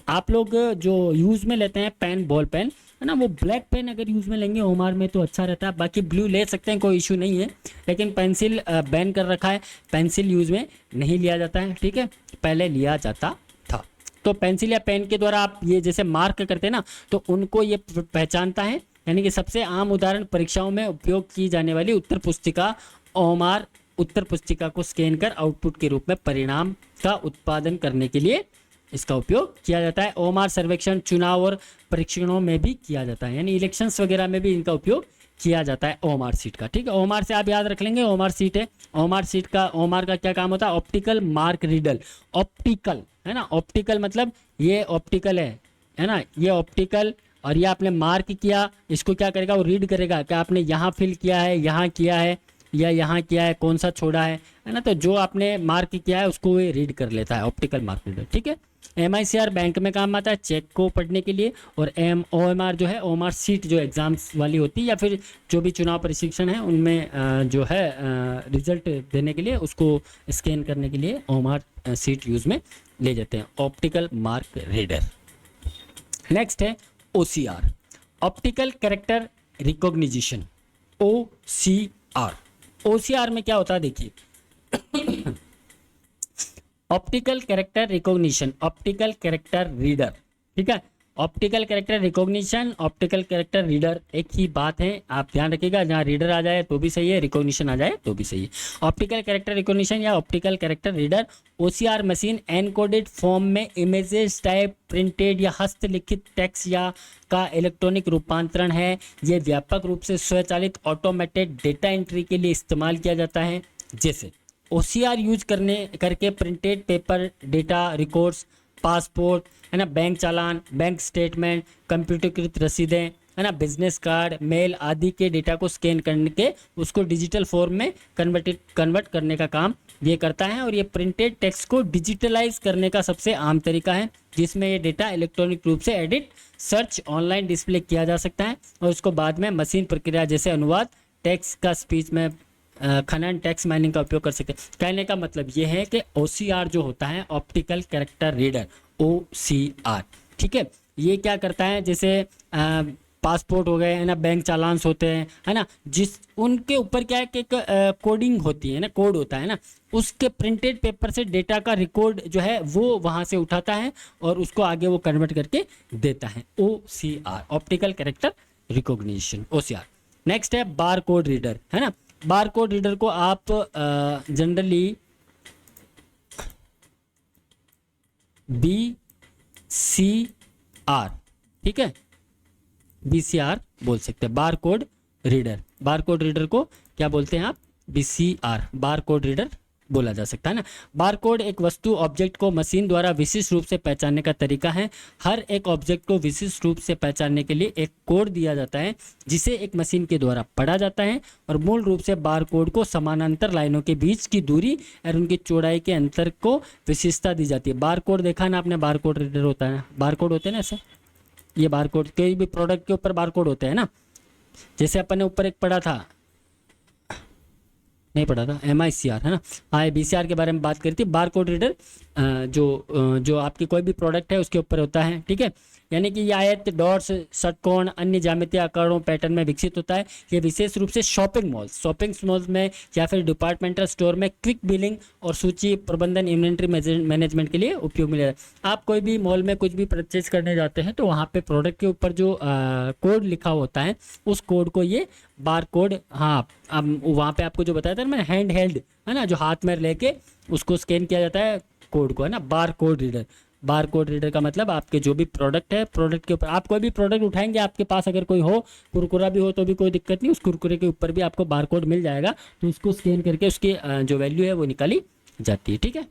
आप लोग जो यूज़ में लेते हैं पेन, बॉल पेन, है ना, वो ब्लैक पेन अगर यूज़ में लेंगे OMR में तो अच्छा रहता है, बाकी ब्लू ले सकते हैं, कोई इशू नहीं है, लेकिन पेंसिल बैन कर रखा है, पेंसिल यूज़ में नहीं लिया जाता है, ठीक है, पहले लिया जाता था। तो पेंसिल या पेन के द्वारा आप ये जैसे मार्क करते हैं ना, तो उनको ये पहचानता है। यानी कि सबसे आम उदाहरण परीक्षाओं में उपयोग की जाने वाली उत्तर पुस्तिका, OMR उत्तर पुस्तिका को स्कैन कर आउटपुट के रूप में परिणाम का उत्पादन करने के लिए इसका उपयोग किया जाता है। OMR सर्वेक्षण, चुनाव और परीक्षणों में भी किया जाता है, यानी इलेक्शंस वगैरह में भी इनका उपयोग किया जाता है OMR सीट का, ठीक है। OMR से आप याद रख लेंगे, OMR सीट है, OMR का क्या काम होता है, ऑप्टिकल मार्क रीडर, ऑप्टिकल, है ना, ऑप्टिकल मतलब ये ऑप्टिकल है ना, ये ऑप्टिकल, और ये आपने मार्क किया, इसको क्या करेगा, वो रीड करेगा कि आपने यहाँ फिल किया है, यहाँ किया है, या यहाँ किया है, कौन सा छोड़ा है ना, तो जो आपने मार्क किया है उसको ये रीड कर लेता है, ऑप्टिकल मार्क रीडर, ठीक है। MICR बैंक में काम आता है चेक को पढ़ने के लिए, और OMR जो है, OMR सीट जो एग्जाम्स वाली होती है या फिर जो भी चुनाव प्रशिक्षण है उनमें जो है रिजल्ट देने के लिए, उसको स्कैन करने के लिए OMR सीट यूज़ में ले जाते हैं, ऑप्टिकल मार्क रीडर। नेक्स्ट है OCR, optical character recognition, OCR में क्या होता है देखिए, optical character recognition, optical character reader, ठीक है, optical character recognition, optical character reader एक ही बात है, आप ध्यान रखिएगा, जहाँ रीडर आ जाए तो भी सही है, रिकॉग्निशन आ जाए तो भी सही है। ऑप्टिकल कैरेक्टर रिकॉग्निशन या optical character reader OCR machine encoded form में इमेजेस टाइप प्रिंटेड या हस्तलिखित टेक्स्ट या का इलेक्ट्रॉनिक रूपांतरण है। ये व्यापक रूप से स्वचालित ऑटोमेटेड डेटा एंट्री के लिए इस्तेमाल किया जाता है। जैसे ओसीआर यूज करके printed paper data records, passport है ना, बैंक चालान, बैंक स्टेटमेंट, कंप्यूटरकृत रसीदें है ना, बिजनेस कार्ड, मेल आदि के डेटा को स्कैन करके उसको डिजिटल फॉर्म में कन्वर्ट करने का काम ये करता है। और ये प्रिंटेड टेक्स्ट को डिजिटलाइज करने का सबसे आम तरीका है, जिसमें ये डेटा इलेक्ट्रॉनिक रूप से एडिट, सर्च, ऑनलाइन डिस्प्ले किया जा सकता है और उसको बाद में मशीन प्रक्रिया जैसे अनुवाद, टेक्स्ट का स्पीच में खनन, टेक्स्ट माइनिंग का उपयोग कर सकते हैं। कहने का मतलब ये है कि ओसीआर जो होता है ऑप्टिकल कैरेक्टर रीडर, ओसीआर, ठीक है, ये क्या करता है, जैसे पासपोर्ट हो गए है ना, बैंक चालान्स होते हैं है ना, जिस उनके ऊपर क्या है कि एक कोडिंग होती है ना, कोड होता है ना, उसके प्रिंटेड पेपर से डेटा का रिकॉर्ड जो है वो वहाँ से उठाता है और उसको आगे वो कन्वर्ट करके देता है। OCR, optical character recognition, OCR. Next है बार कोड रीडर, है ना। बार कोड रीडर को आप जनरली BCR, ठीक है, BCR बोल सकते हैं, bar code reader. Bar code reader को क्या बोलते हैं आप, BCR, बार कोड रीडर बोला जा सकता है ना। बार कोड एक वस्तु ऑब्जेक्ट को मशीन द्वारा विशिष्ट रूप से पहचानने का तरीका है। हर एक ऑब्जेक्ट को विशिष्ट रूप से पहचानने के लिए एक कोड दिया जाता है जिसे एक मशीन के द्वारा पढ़ा जाता है और मूल रूप से बार कोड को समानांतर लाइनों के बीच की दूरी और उनकी चौड़ाई के अंतर को विशेषता दी जाती है। बार कोड देखा ना आपने, बार कोड रीडर होता है, बार कोड होते हैं ना ऐसे, ये बार कोड कोई भी प्रोडक्ट के ऊपर बार कोड होते हैं ना। जैसे अपन ने ऊपर एक पढ़ा था, नहीं पढ़ा था, MICR है ना, हाँ BCR के बारे में बात करी थी। बार कोड रीडर जो आपकी कोई भी प्रोडक्ट है उसके ऊपर होता है, ठीक है, यानी कि ये आयत, डॉट्स, षटकोण, अन्य ज्यामितीय आकारों, पैटर्न में विकसित होता है। ये विशेष रूप से शॉपिंग मॉल्स में या फिर डिपार्टमेंटल स्टोर में क्विक बिलिंग और सूची प्रबंधन, इन्वेंट्री मैनेजमेंट के लिए उपयोग में लिया जाता है। आप कोई भी मॉल में कुछ भी परचेज करने जाते हैं तो वहाँ पे प्रोडक्ट के ऊपर जो कोड लिखा होता है उस कोड को ये बार कोड, हाँ अब वहाँ पे आपको जो बताया था मैं, हैंड हेल्ड है ना, जो हाथ में लेके उसको स्कैन किया जाता है कोड को, है ना, bar code reader. Bar code reader का मतलब आपके जो भी प्रोडक्ट है, प्रोडक्ट के ऊपर आप कोई भी प्रोडक्ट उठाएंगे, आपके पास अगर कोई हो, कुरकुरा भी हो तो भी कोई दिक्कत नहीं, उस कुरकुरे के ऊपर भी आपको बार कोड मिल जाएगा, तो उसको स्कैन करके उसकी जो वैल्यू है वो निकाली जाती है, ठीक है।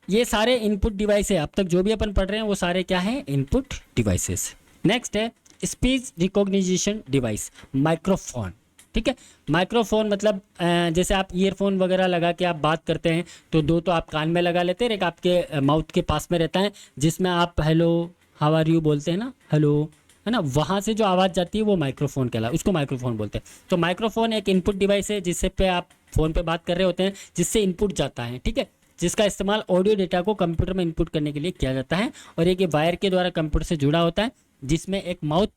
ये सारे इनपुट डिवाइस है, अब तक जो भी अपन पढ़ रहे हैं वो सारे क्या है, इनपुट डिवाइसेस। नेक्स्ट है स्पीच रिकॉग्निशन डिवाइस, माइक्रोफोन, ठीक है। माइक्रोफोन मतलब जैसे आप ईयरफोन वगैरह लगा के आप बात करते हैं तो दो तो आप कान में लगा लेते हैं, एक आपके माउथ के पास में रहता है जिसमें आप हेलो, हाउ आर यू बोलते हैं ना, हेलो, है ना, वहाँ से जो आवाज़ जाती है वो माइक्रोफोन कहलाता है, उसको माइक्रोफोन बोलते हैं। तो माइक्रोफोन एक इनपुट डिवाइस है जिससे पे आप फ़ोन पे बात कर रहे होते हैं, जिससे इनपुट जाता है, ठीक है, जिसका इस्तेमाल ऑडियो डेटा को कंप्यूटर में इनपुट करने के लिए किया जाता है और एक वायर के द्वारा कंप्यूटर से जुड़ा होता है, जिसमें एक माउथ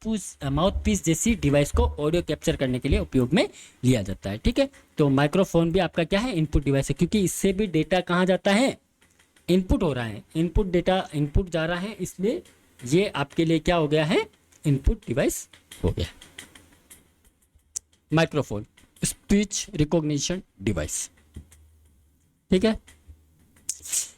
पीस जैसी डिवाइस को ऑडियो कैप्चर करने के लिए उपयोग में लिया जाता है, ठीक है। तो माइक्रोफोन भी आपका क्या है, इनपुट डिवाइस है, क्योंकि इससे भी डेटा कहाँ जाता है, इनपुट हो रहा है, इनपुट डेटा इनपुट जा रहा है, इसलिए ये आपके लिए क्या हो गया है, इनपुट डिवाइस हो गया। माइक्रोफोन स्पीच रिकॉग्निशन डिवाइस, ठीक है।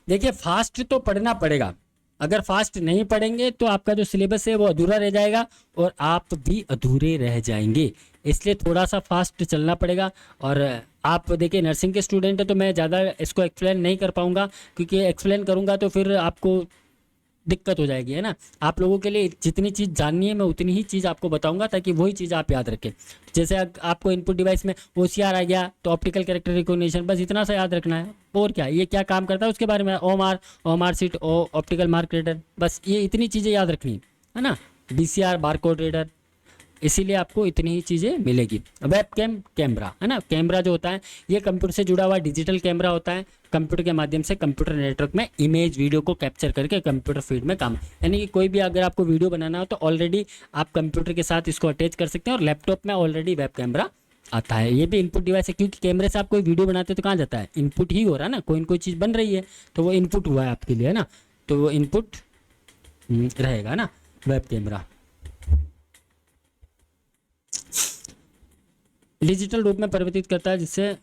देखिए फास्ट तो पढ़ना पड़ेगा, अगर फास्ट नहीं पढ़ेंगे तो आपका जो सिलेबस है वो अधूरा रह जाएगा और आप भी अधूरे रह जाएंगे, इसलिए थोड़ा सा फास्ट चलना पड़ेगा। और आप देखिए नर्सिंग के स्टूडेंट है तो मैं ज़्यादा इसको एक्सप्लेन नहीं कर पाऊँगा, क्योंकि एक्सप्लेन करूँगा तो फिर आपको दिक्कत हो जाएगी, है ना। आप लोगों के लिए जितनी चीज़ जाननी है मैं उतनी ही चीज़ आपको बताऊंगा ताकि वही चीज़ आप याद रखें। जैसे आपको इनपुट डिवाइस में OCR आ गया तो ऑप्टिकल कैरेक्टर रिकॉग्निशन, बस इतना सा याद रखना है, और क्या ये क्या काम करता है उसके बारे में, OMR seat, optical mark reader, बस ये इतनी चीज़ें याद रखनी है ना। BCR बार कोड रीडर, इसीलिए आपको इतनी ही चीज़ें मिलेगी। वेबकैम कैमरा, है ना, कैमरा जो होता है ये कंप्यूटर से जुड़ा हुआ डिजिटल कैमरा होता है, कंप्यूटर के माध्यम से कंप्यूटर नेटवर्क में इमेज वीडियो को कैप्चर करके कंप्यूटर फीड में काम, यानी कि कोई भी अगर आपको वीडियो बनाना हो तो ऑलरेडी आप कंप्यूटर के साथ इसको अटैच कर सकते हैं और लैपटॉप में ऑलरेडी वेब कैमरा आता है, ये भी इनपुट डिवाइस है, क्योंकि कैमरे से आप कोई वीडियो बनाते हैं तो कहाँ जाता है, इनपुट ही हो रहा है ना, कोई न कोई चीज़ बन रही है तो वो इनपुट हुआ है आपके लिए, है ना, तो वो इनपुट रहेगा ना, वेब कैमरा डिजिटल रूप में परिवर्तित करता है जिससे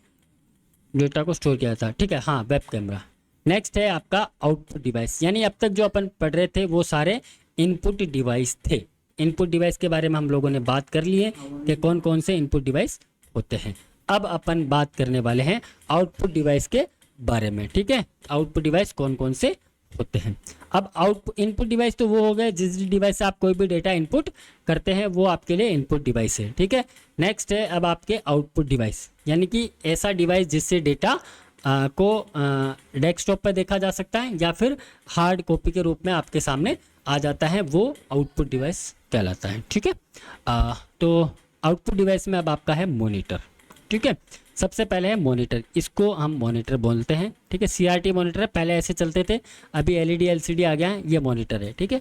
डेटा को स्टोर किया जाता है, ठीक है, हाँ वेब कैमरा। नेक्स्ट है आपका आउटपुट डिवाइस, यानी अब तक जो अपन पढ़ रहे थे वो सारे इनपुट डिवाइस थे। इनपुट डिवाइस के बारे में हम लोगों ने बात कर ली है कि कौन कौन से इनपुट डिवाइस होते हैं। अब अपन बात करने वाले हैं आउटपुट डिवाइस के बारे में, ठीक है, आउटपुट डिवाइस कौन कौन से होते हैं। अब आउटपुट इनपुट डिवाइस तो वो हो गए जिस डिवाइस से आप कोई भी डेटा इनपुट करते हैं, वो आपके लिए इनपुट डिवाइस है, ठीक है। नेक्स्ट है अब आपके आउटपुट डिवाइस, यानी कि ऐसा डिवाइस जिससे डेटा को डेस्कटॉप पर देखा जा सकता है या फिर हार्ड कॉपी के रूप में आपके सामने आ जाता है, वो आउटपुट डिवाइस कहलाता है, ठीक है। तो आउटपुट डिवाइस में अब आपका है मॉनिटर, ठीक है। सबसे पहले है मॉनिटर, इसको हम मॉनिटर बोलते हैं, ठीक है। सीआरटी मॉनिटर है, पहले ऐसे चलते थे, अभी एलईडी एलसीडी आ गया है, ये मॉनिटर है, ठीक है।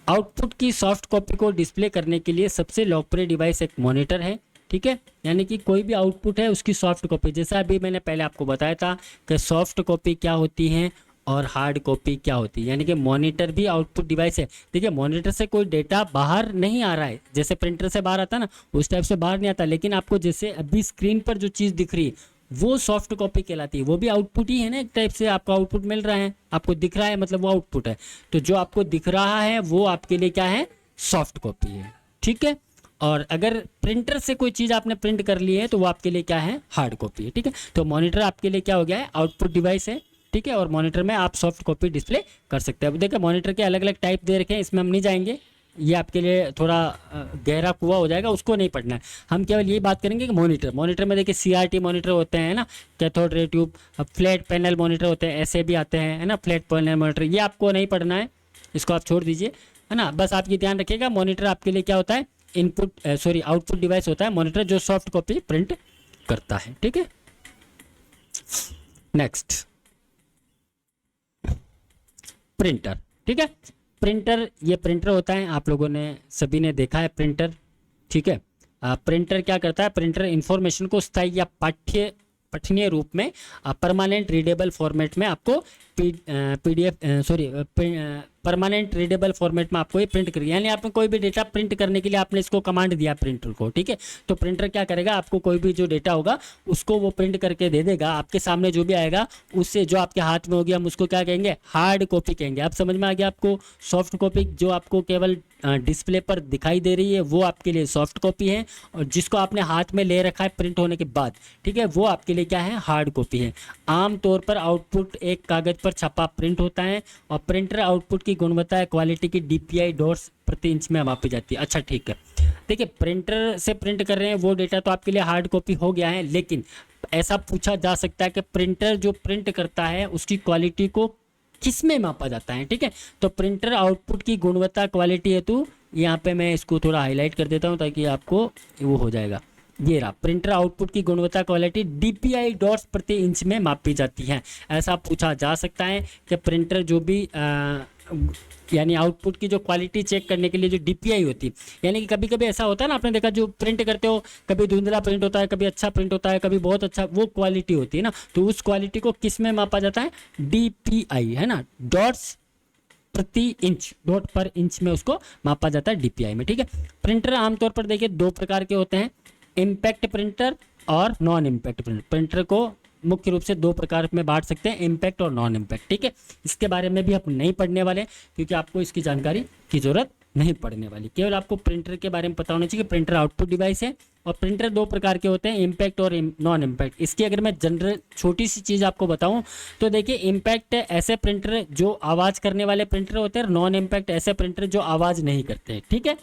आउटपुट की सॉफ्ट कॉपी को डिस्प्ले करने के लिए सबसे लोकप्रिय डिवाइस एक मॉनिटर है, ठीक है। यानी कि कोई भी आउटपुट है उसकी सॉफ्ट कॉपी, जैसा अभी मैंने पहले आपको बताया था कि सॉफ्ट कॉपी क्या होती है और हार्ड कॉपी क्या होती है, यानी कि मॉनिटर भी आउटपुट डिवाइस है। देखिए मॉनिटर से कोई डेटा बाहर नहीं आ रहा है, जैसे प्रिंटर से बाहर आता है ना, उस टाइप से बाहर नहीं आता, लेकिन आपको जैसे अभी स्क्रीन पर जो चीज़ दिख रही है वो सॉफ्ट कॉपी कहलाती है, वो भी आउटपुट ही है ना, एक टाइप से आपको आउटपुट मिल रहा है, आपको दिख रहा है, मतलब वो आउटपुट है। तो जो आपको दिख रहा है वो आपके लिए क्या है, सॉफ्ट कॉपी है, ठीक है। और अगर प्रिंटर से कोई चीज़ आपने प्रिंट कर ली है तो वो आपके लिए क्या है, हार्ड कॉपी है, ठीक है। तो मॉनिटर आपके लिए क्या हो गया है, आउटपुट डिवाइस है, ठीक है। और मॉनिटर में आप सॉफ्ट कॉपी डिस्प्ले कर सकते हैं। अब देखिए मॉनिटर के अलग अलग टाइप दे रखे हैं, इसमें हम नहीं जाएंगे, ये आपके लिए थोड़ा गहरा कुआं हो जाएगा, उसको नहीं पढ़ना है। हम केवल यही बात करेंगे कि मॉनिटर में देखिए सीआरटी मॉनिटर होते हैं ना, cathode ray tube, flat panel monitor होते हैं, ऐसे भी आते हैं, है ना, फ्लैट पैनल मॉनिटर, ये आपको नहीं पढ़ना है, इसको आप छोड़ दीजिए, है ना। बस आप ये ध्यान रखिएगा मॉनिटर आपके लिए क्या होता है, आउटपुट डिवाइस होता है मॉनिटर, जो सॉफ्ट कॉपी प्रिंट करता है, ठीक है। नेक्स्ट प्रिंटर, ठीक है। प्रिंटर, ये प्रिंटर होता है, आप लोगों ने सभी ने देखा है प्रिंटर, ठीक है। प्रिंटर क्या करता है, प्रिंटर इंफॉर्मेशन को स्थायी या पठनीय रूप में परमानेंट रीडेबल फॉर्मेट में आपको परमानेंट रीडेबल फॉर्मेट में आपको ये प्रिंट करिए, यानी आपने कोई भी डेटा प्रिंट करने के लिए आपने इसको कमांड दिया प्रिंटर को, ठीक है। तो प्रिंटर क्या करेगा, आपको कोई भी जो डेटा होगा उसको वो प्रिंट करके दे देगा, आपके सामने जो भी आएगा उससे जो आपके हाथ में होगी हम उसको क्या कहेंगे, हार्ड कॉपी कहेंगे। आप समझ में आ गया आपको, सॉफ्ट कॉपी जो आपको केवल डिस्प्ले पर दिखाई दे रही है वो आपके लिए सॉफ्ट कॉपी है, और जिसको आपने हाथ में ले रखा है प्रिंट होने के बाद, ठीक है, वो आपके लिए क्या है, हार्ड कॉपी है। आमतौर पर आउटपुट एक कागज पर छपा प्रिंट होता है और प्रिंटर आउटपुट की गुणवत्ता है क्वालिटी की DPI डॉट्स प्रति इंच में मापी जाती है। अच्छा ठीक है, देखिए प्रिंटर से प्रिंट कर रहे हैं वो डेटा तो आपके लिए हार्ड कॉपी हो गया है, लेकिन ऐसा पूछा जा सकता है कि प्रिंटर जो प्रिंट करता है उसकी क्वालिटी को किस में मापा जाता है, ठीक है। तो प्रिंटर आउटपुट की गुणवत्ता क्वालिटी हेतु यहाँ पे मैं इसको थोड़ा हाईलाइट कर देता हूँ ताकि आपको वो हो जाएगा, ये रहा, प्रिंटर आउटपुट की गुणवत्ता क्वालिटी DPI डॉट्स प्रति इंच में मापी जाती है। ऐसा पूछा जा सकता है कि प्रिंटर जो भी यानी आउटपुट की जो क्वालिटी चेक करने के लिए जो DPI होती है, यानी कि कभी कभी ऐसा होता है ना, आपने देखा जो प्रिंट करते हो कभी धुंधला प्रिंट होता है, कभी अच्छा प्रिंट होता है, कभी बहुत अच्छा, वो क्वालिटी होती है ना, तो उस क्वालिटी को किस में मापा जाता है, DPI, है ना, डॉट्स प्रति इंच, डॉट पर इंच में उसको मापा जाता है DPI में, ठीक है। प्रिंटर आमतौर पर देखिए दो प्रकार के होते हैं, इम्पैक्ट प्रिंटर और नॉन इम्पैक्ट प्रिंटर। प्रिंटर को मुख्य रूप से दो प्रकार में बांट सकते हैं, इम्पैक्ट और नॉन इम्पैक्ट, ठीक है। इसके बारे में भी हम नहीं पढ़ने वाले क्योंकि आपको इसकी जानकारी की जरूरत नहीं पड़ने वाली, केवल आपको प्रिंटर के बारे में पता होना चाहिए कि प्रिंटर आउटपुट डिवाइस है और प्रिंटर दो प्रकार के होते हैं, इम्पैक्ट और नॉन इम्पैक्ट। इसकी अगर मैं जनरल छोटी सी चीज़ आपको बताऊं तो देखिए इम्पैक्ट ऐसे प्रिंटर जो आवाज़ करने वाले प्रिंटर होते हैं, नॉन इम्पैक्ट ऐसे प्रिंटर जो आवाज़ नहीं करते हैं, ठीक है।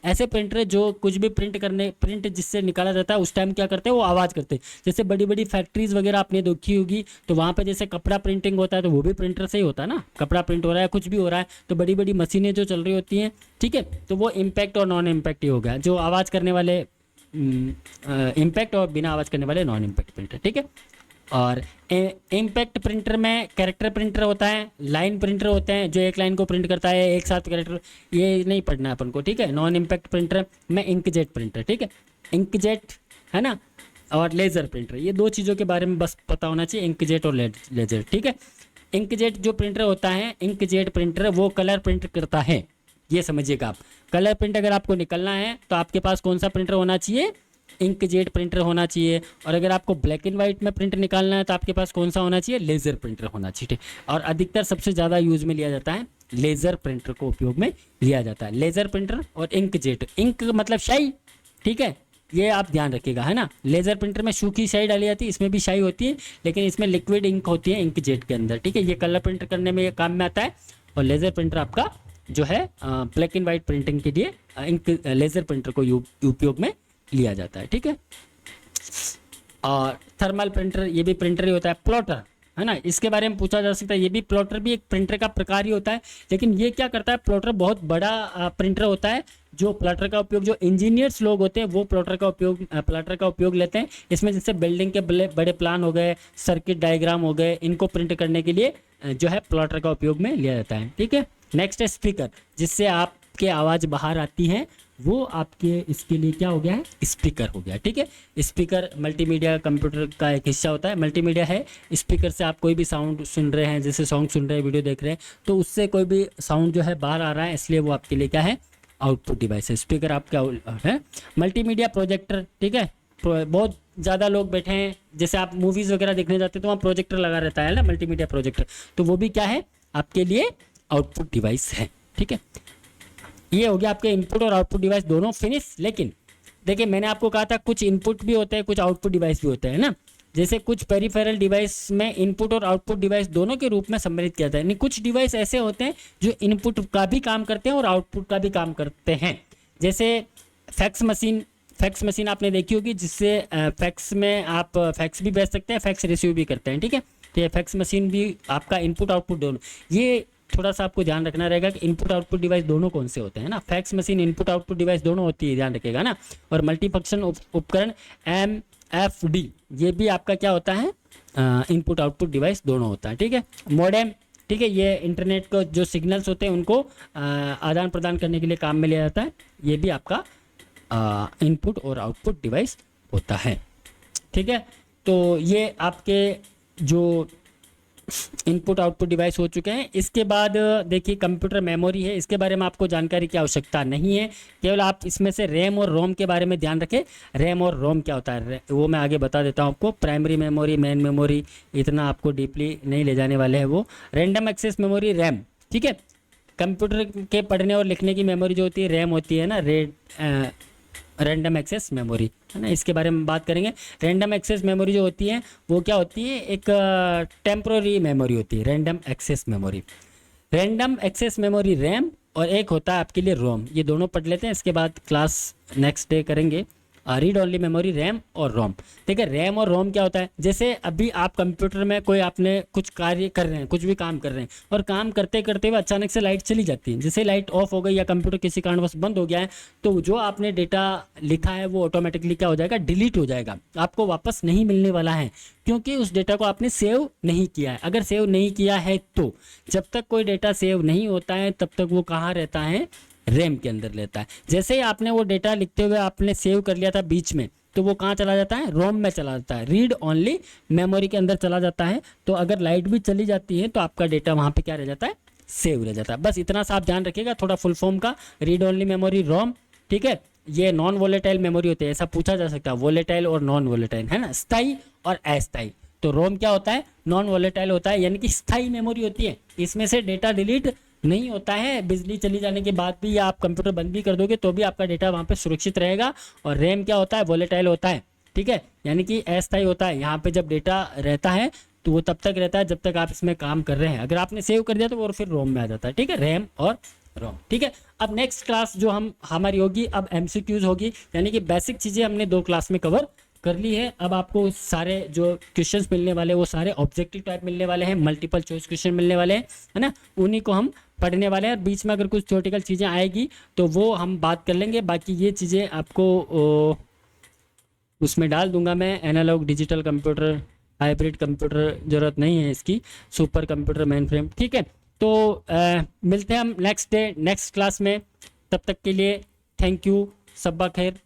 ऐसे प्रिंटर जो कुछ भी प्रिंट जिससे निकाला जाता है उस टाइम क्या करते हैं, वो आवाज़ करते हैं। जैसे बड़ी बड़ी फैक्ट्रीज वगैरह आपने देखी होगी तो वहाँ पे जैसे कपड़ा प्रिंटिंग होता है तो वो भी प्रिंटर से ही होता है ना, कपड़ा प्रिंट हो रहा है, कुछ भी हो रहा है तो बड़ी बड़ी मशीनें जो चल रही होती हैं, ठीक है, तो वो इम्पैक्ट और नॉन इम्पैक्ट ही हो गया। जो आवाज़ करने वाले इम्पैक्ट और बिना आवाज़ करने वाले नॉन इम्पैक्ट प्रिंटर, ठीक है। और इम्पैक्ट प्रिंटर में कैरेक्टर प्रिंटर होता है, लाइन प्रिंटर होते हैं जो एक लाइन को प्रिंट करता है एक साथ कैरेक्टर, ये नहीं पढ़ना है अपन को, ठीक है। नॉन इम्पैक्ट प्रिंटर में इंकजेट प्रिंटर, ठीक है, इंकजेट है ना, और लेज़र प्रिंटर, ये दो चीज़ों के बारे में बस पता होना चाहिए, इंकजेट और लेज़र, ठीक है। इंकजेट जो प्रिंटर होता है, इंकजेट प्रिंटर वो कलर प्रिंट करता है, ये समझिएगा आप। कलर प्रिंट अगर आपको निकलना है तो आपके पास कौन सा प्रिंटर होना चाहिए, इंकजेट प्रिंटर होना चाहिए। और अगर आपको ब्लैक एंड वाइट में प्रिंट निकालना है तो आपके पास कौन सा होना चाहिए, लेज़र प्रिंटर होना चाहिए। और अधिकतर सबसे ज़्यादा यूज़ में लिया जाता है लेज़र प्रिंटर को उपयोग में लिया जाता है, लेज़र प्रिंटर और इंकजेट। इंक मतलब शाई, ठीक है, ये आप ध्यान रखिएगा, है ना। लेज़र प्रिंटर में सूखी स्याही डाली जाती है, इसमें भी स्याही होती है लेकिन इसमें लिक्विड इंक होती है इंकजेट के अंदर, ठीक है। ये कलर प्रिंट करने में ये काम में आता है। और लेज़र प्रिंटर आपका जो है ब्लैक एंड वाइट प्रिंटिंग के लिए इंक लेज़र प्रिंटर को उपयोग में लिया जाता है, ठीक है। और थर्मल प्रिंटर, ये भी प्रिंटर ही होता है। प्लॉटर, है ना, इसके बारे में पूछा जा सकता है। ये भी प्लॉटर भी एक प्रिंटर का प्रकार ही होता है, लेकिन ये क्या करता है, प्लॉटर बहुत बड़ा प्रिंटर होता है। जो प्लॉटर का उपयोग जो इंजीनियर्स लोग होते हैं वो प्लॉटर का उपयोग लेते हैं। इसमें जैसे बिल्डिंग के बड़े प्लान हो गए, सर्किट डायग्राम हो गए, इनको प्रिंट करने के लिए जो है प्लॉटर का उपयोग में लिया जाता है, ठीक है। नेक्स्ट है स्पीकर, जिससे आपके आवाज़ बाहर आती है, वो आपके इसके लिए क्या हो गया है, स्पीकर हो गया, ठीक है। स्पीकर मल्टीमीडिया कंप्यूटर का एक हिस्सा होता है। मल्टीमीडिया है, स्पीकर से आप कोई भी साउंड सुन रहे हैं, जैसे सॉन्ग सुन रहे हैं, वीडियो देख रहे हैं, तो उससे कोई भी साउंड जो है बाहर आ रहा है, इसलिए वो आपके लिए क्या है, आउटपुट डिवाइस है। स्पीकर आपका है। मल्टीमीडिया प्रोजेक्टर, ठीक है, बहुत ज़्यादा लोग बैठे हैं, जैसे आप मूवीज़ वगैरह देखने जाते हैं तो वहाँ प्रोजेक्टर लगा रहता है ना, मल्टीमीडिया प्रोजेक्टर, तो वो भी क्या है, आपके लिए आउटपुट डिवाइस है, ठीक है। ये हो गया आपके इनपुट और आउटपुट डिवाइस दोनों फिनिश। लेकिन देखिए मैंने आपको कहा था कुछ इनपुट भी होते हैं, कुछ आउटपुट डिवाइस भी होते हैं ना। जैसे कुछ पेरिफेरल डिवाइस में इनपुट और आउटपुट डिवाइस दोनों के रूप में सम्मिलित किया जाता है। कुछ डिवाइस ऐसे होते हैं जो इनपुट का भी काम करते हैं और आउटपुट का भी काम करते हैं। जैसे फैक्स मशीन आपने देखी होगी, जिससे फैक्स में आप फैक्स भी भेज सकते हैं, फैक्स रिसीव भी करते हैं, ठीक है। तो ये फैक्स मशीन भी आपका इनपुट आउटपुट दोनों, ये थोड़ा सा आपको ध्यान रखना रहेगा कि इनपुट आउटपुट डिवाइस दोनों कौन से होते हैं ना। Fax machine input output device दोनों होती है, ध्यान रखिएगा ना। और मल्टीफंक्शन उपकरण MFD, ये भी आपका क्या होता है, इनपुट आउटपुट डिवाइस दोनों होता है, ठीक है। मॉडेम, ठीक है, ये इंटरनेट को जो सिग्नल्स होते हैं उनको आदान प्रदान करने के लिए काम में लिया जाता है। ये भी आपका इनपुट और आउटपुट डिवाइस होता है, ठीक है। तो ये आपके जो इनपुट आउटपुट डिवाइस हो चुके हैं। इसके बाद देखिए कंप्यूटर मेमोरी है, इसके बारे में आपको जानकारी की आवश्यकता नहीं है, केवल आप इसमें से रैम और रोम के बारे में ध्यान रखें। रैम और रोम क्या होता है वो मैं आगे बता देता हूँ आपको। प्राइमरी मेमोरी, मेन मेमोरी, इतना आपको डीपली नहीं ले जाने वाले हैं वो। रैंडम एक्सेस मेमोरी रैम, ठीक है। कंप्यूटर के पढ़ने और लिखने की मेमोरी जो होती है रैम होती है ना, रैंडम एक्सेस मेमोरी, है ना, इसके बारे में बात करेंगे। रैंडम एक्सेस मेमोरी जो होती है वो क्या होती है, एक टेम्पोररी मेमोरी होती है random access memory. Random access memory RAM और एक होता है आपके लिए रोम, ये दोनों पढ़ लेते हैं, इसके बाद क्लास नेक्स्ट डे करेंगे। रीड ओनली मेमोरी रैम और रोम, ठीक है। रैम और रोम क्या होता है, जैसे अभी आप कंप्यूटर में कोई आपने कुछ कार्य कर रहे हैं, कुछ भी काम कर रहे हैं और काम करते करते हुए अचानक से लाइट चली जाती है, जैसे लाइट ऑफ हो गई या कंप्यूटर किसी कारणवश बंद हो गया है, तो जो आपने डेटा लिखा है वो ऑटोमेटिकली क्या हो जाएगा, डिलीट हो जाएगा, आपको वापस नहीं मिलने वाला है, क्योंकि उस डेटा को आपने सेव नहीं किया है। अगर सेव नहीं किया है तो जब तक कोई डेटा सेव नहीं होता है तब तक वो कहाँ रहता है, रैम के अंदर रहता है। जैसे ही आपने वो डेटा लिखते हुए आपने सेव कर लिया था बीच में, तो वो कहाँ चला जाता है, रोम में चला जाता है, रीड ओनली मेमोरी के अंदर चला जाता है। तो अगर लाइट भी चली जाती है तो आपका डेटा वहाँ पे क्या रह जाता है, सेव रह जाता है। बस इतना सा आप ध्यान रखिएगा, थोड़ा फुल फॉर्म का। रीड ओनली मेमोरी रोम, ठीक है। ये नॉन वोलेटाइल मेमोरी होती है, ऐसा पूछा जा सकता है, वोलेटाइल और नॉन वोलेटाइल, है ना, स्थायी और अस्थायी। तो रोम क्या होता है, नॉन वोलेटाइल होता है, यानी कि स्थायी मेमोरी होती है, इसमें से डेटा डिलीट नहीं होता है। बिजली चली जाने के बाद भी या आप कंप्यूटर बंद भी कर दोगे तो भी आपका डेटा वहाँ पे सुरक्षित रहेगा। और रैम क्या होता है, वोलेटाइल होता है, ठीक है, यानी कि अस्थायी होता है। यहाँ पे जब डेटा रहता है तो वो तब तक रहता है जब तक आप इसमें काम कर रहे हैं, अगर आपने सेव कर दिया तो वो फिर रोम में आ जाता है, ठीक है, रैम और रोम, ठीक है। अब नेक्स्ट क्लास जो हमारी होगी, अब MCQs होगी, यानी कि बेसिक चीज़ें हमने 2 क्लास में कवर कर ली है। अब आपको सारे जो क्वेश्चंस मिलने वाले वो सारे ऑब्जेक्टिव टाइप मिलने वाले हैं, मल्टीपल चॉइस क्वेश्चन मिलने वाले हैं, है ना, उन्हीं को हम पढ़ने वाले हैं। और बीच में अगर कुछ थ्योरेटिकल चीज़ें आएगी तो वो हम बात कर लेंगे। बाकी ये चीज़ें आपको उसमें डाल दूंगा मैं, analogue digital computer, hybrid computer, ज़रूरत नहीं है इसकी, सुपर कंप्यूटर, मेन फ्रेम, ठीक है। तो मिलते हैं हम नेक्स्ट डे नेक्स्ट क्लास में, तब तक के लिए थैंक यू, सब्बा खैर।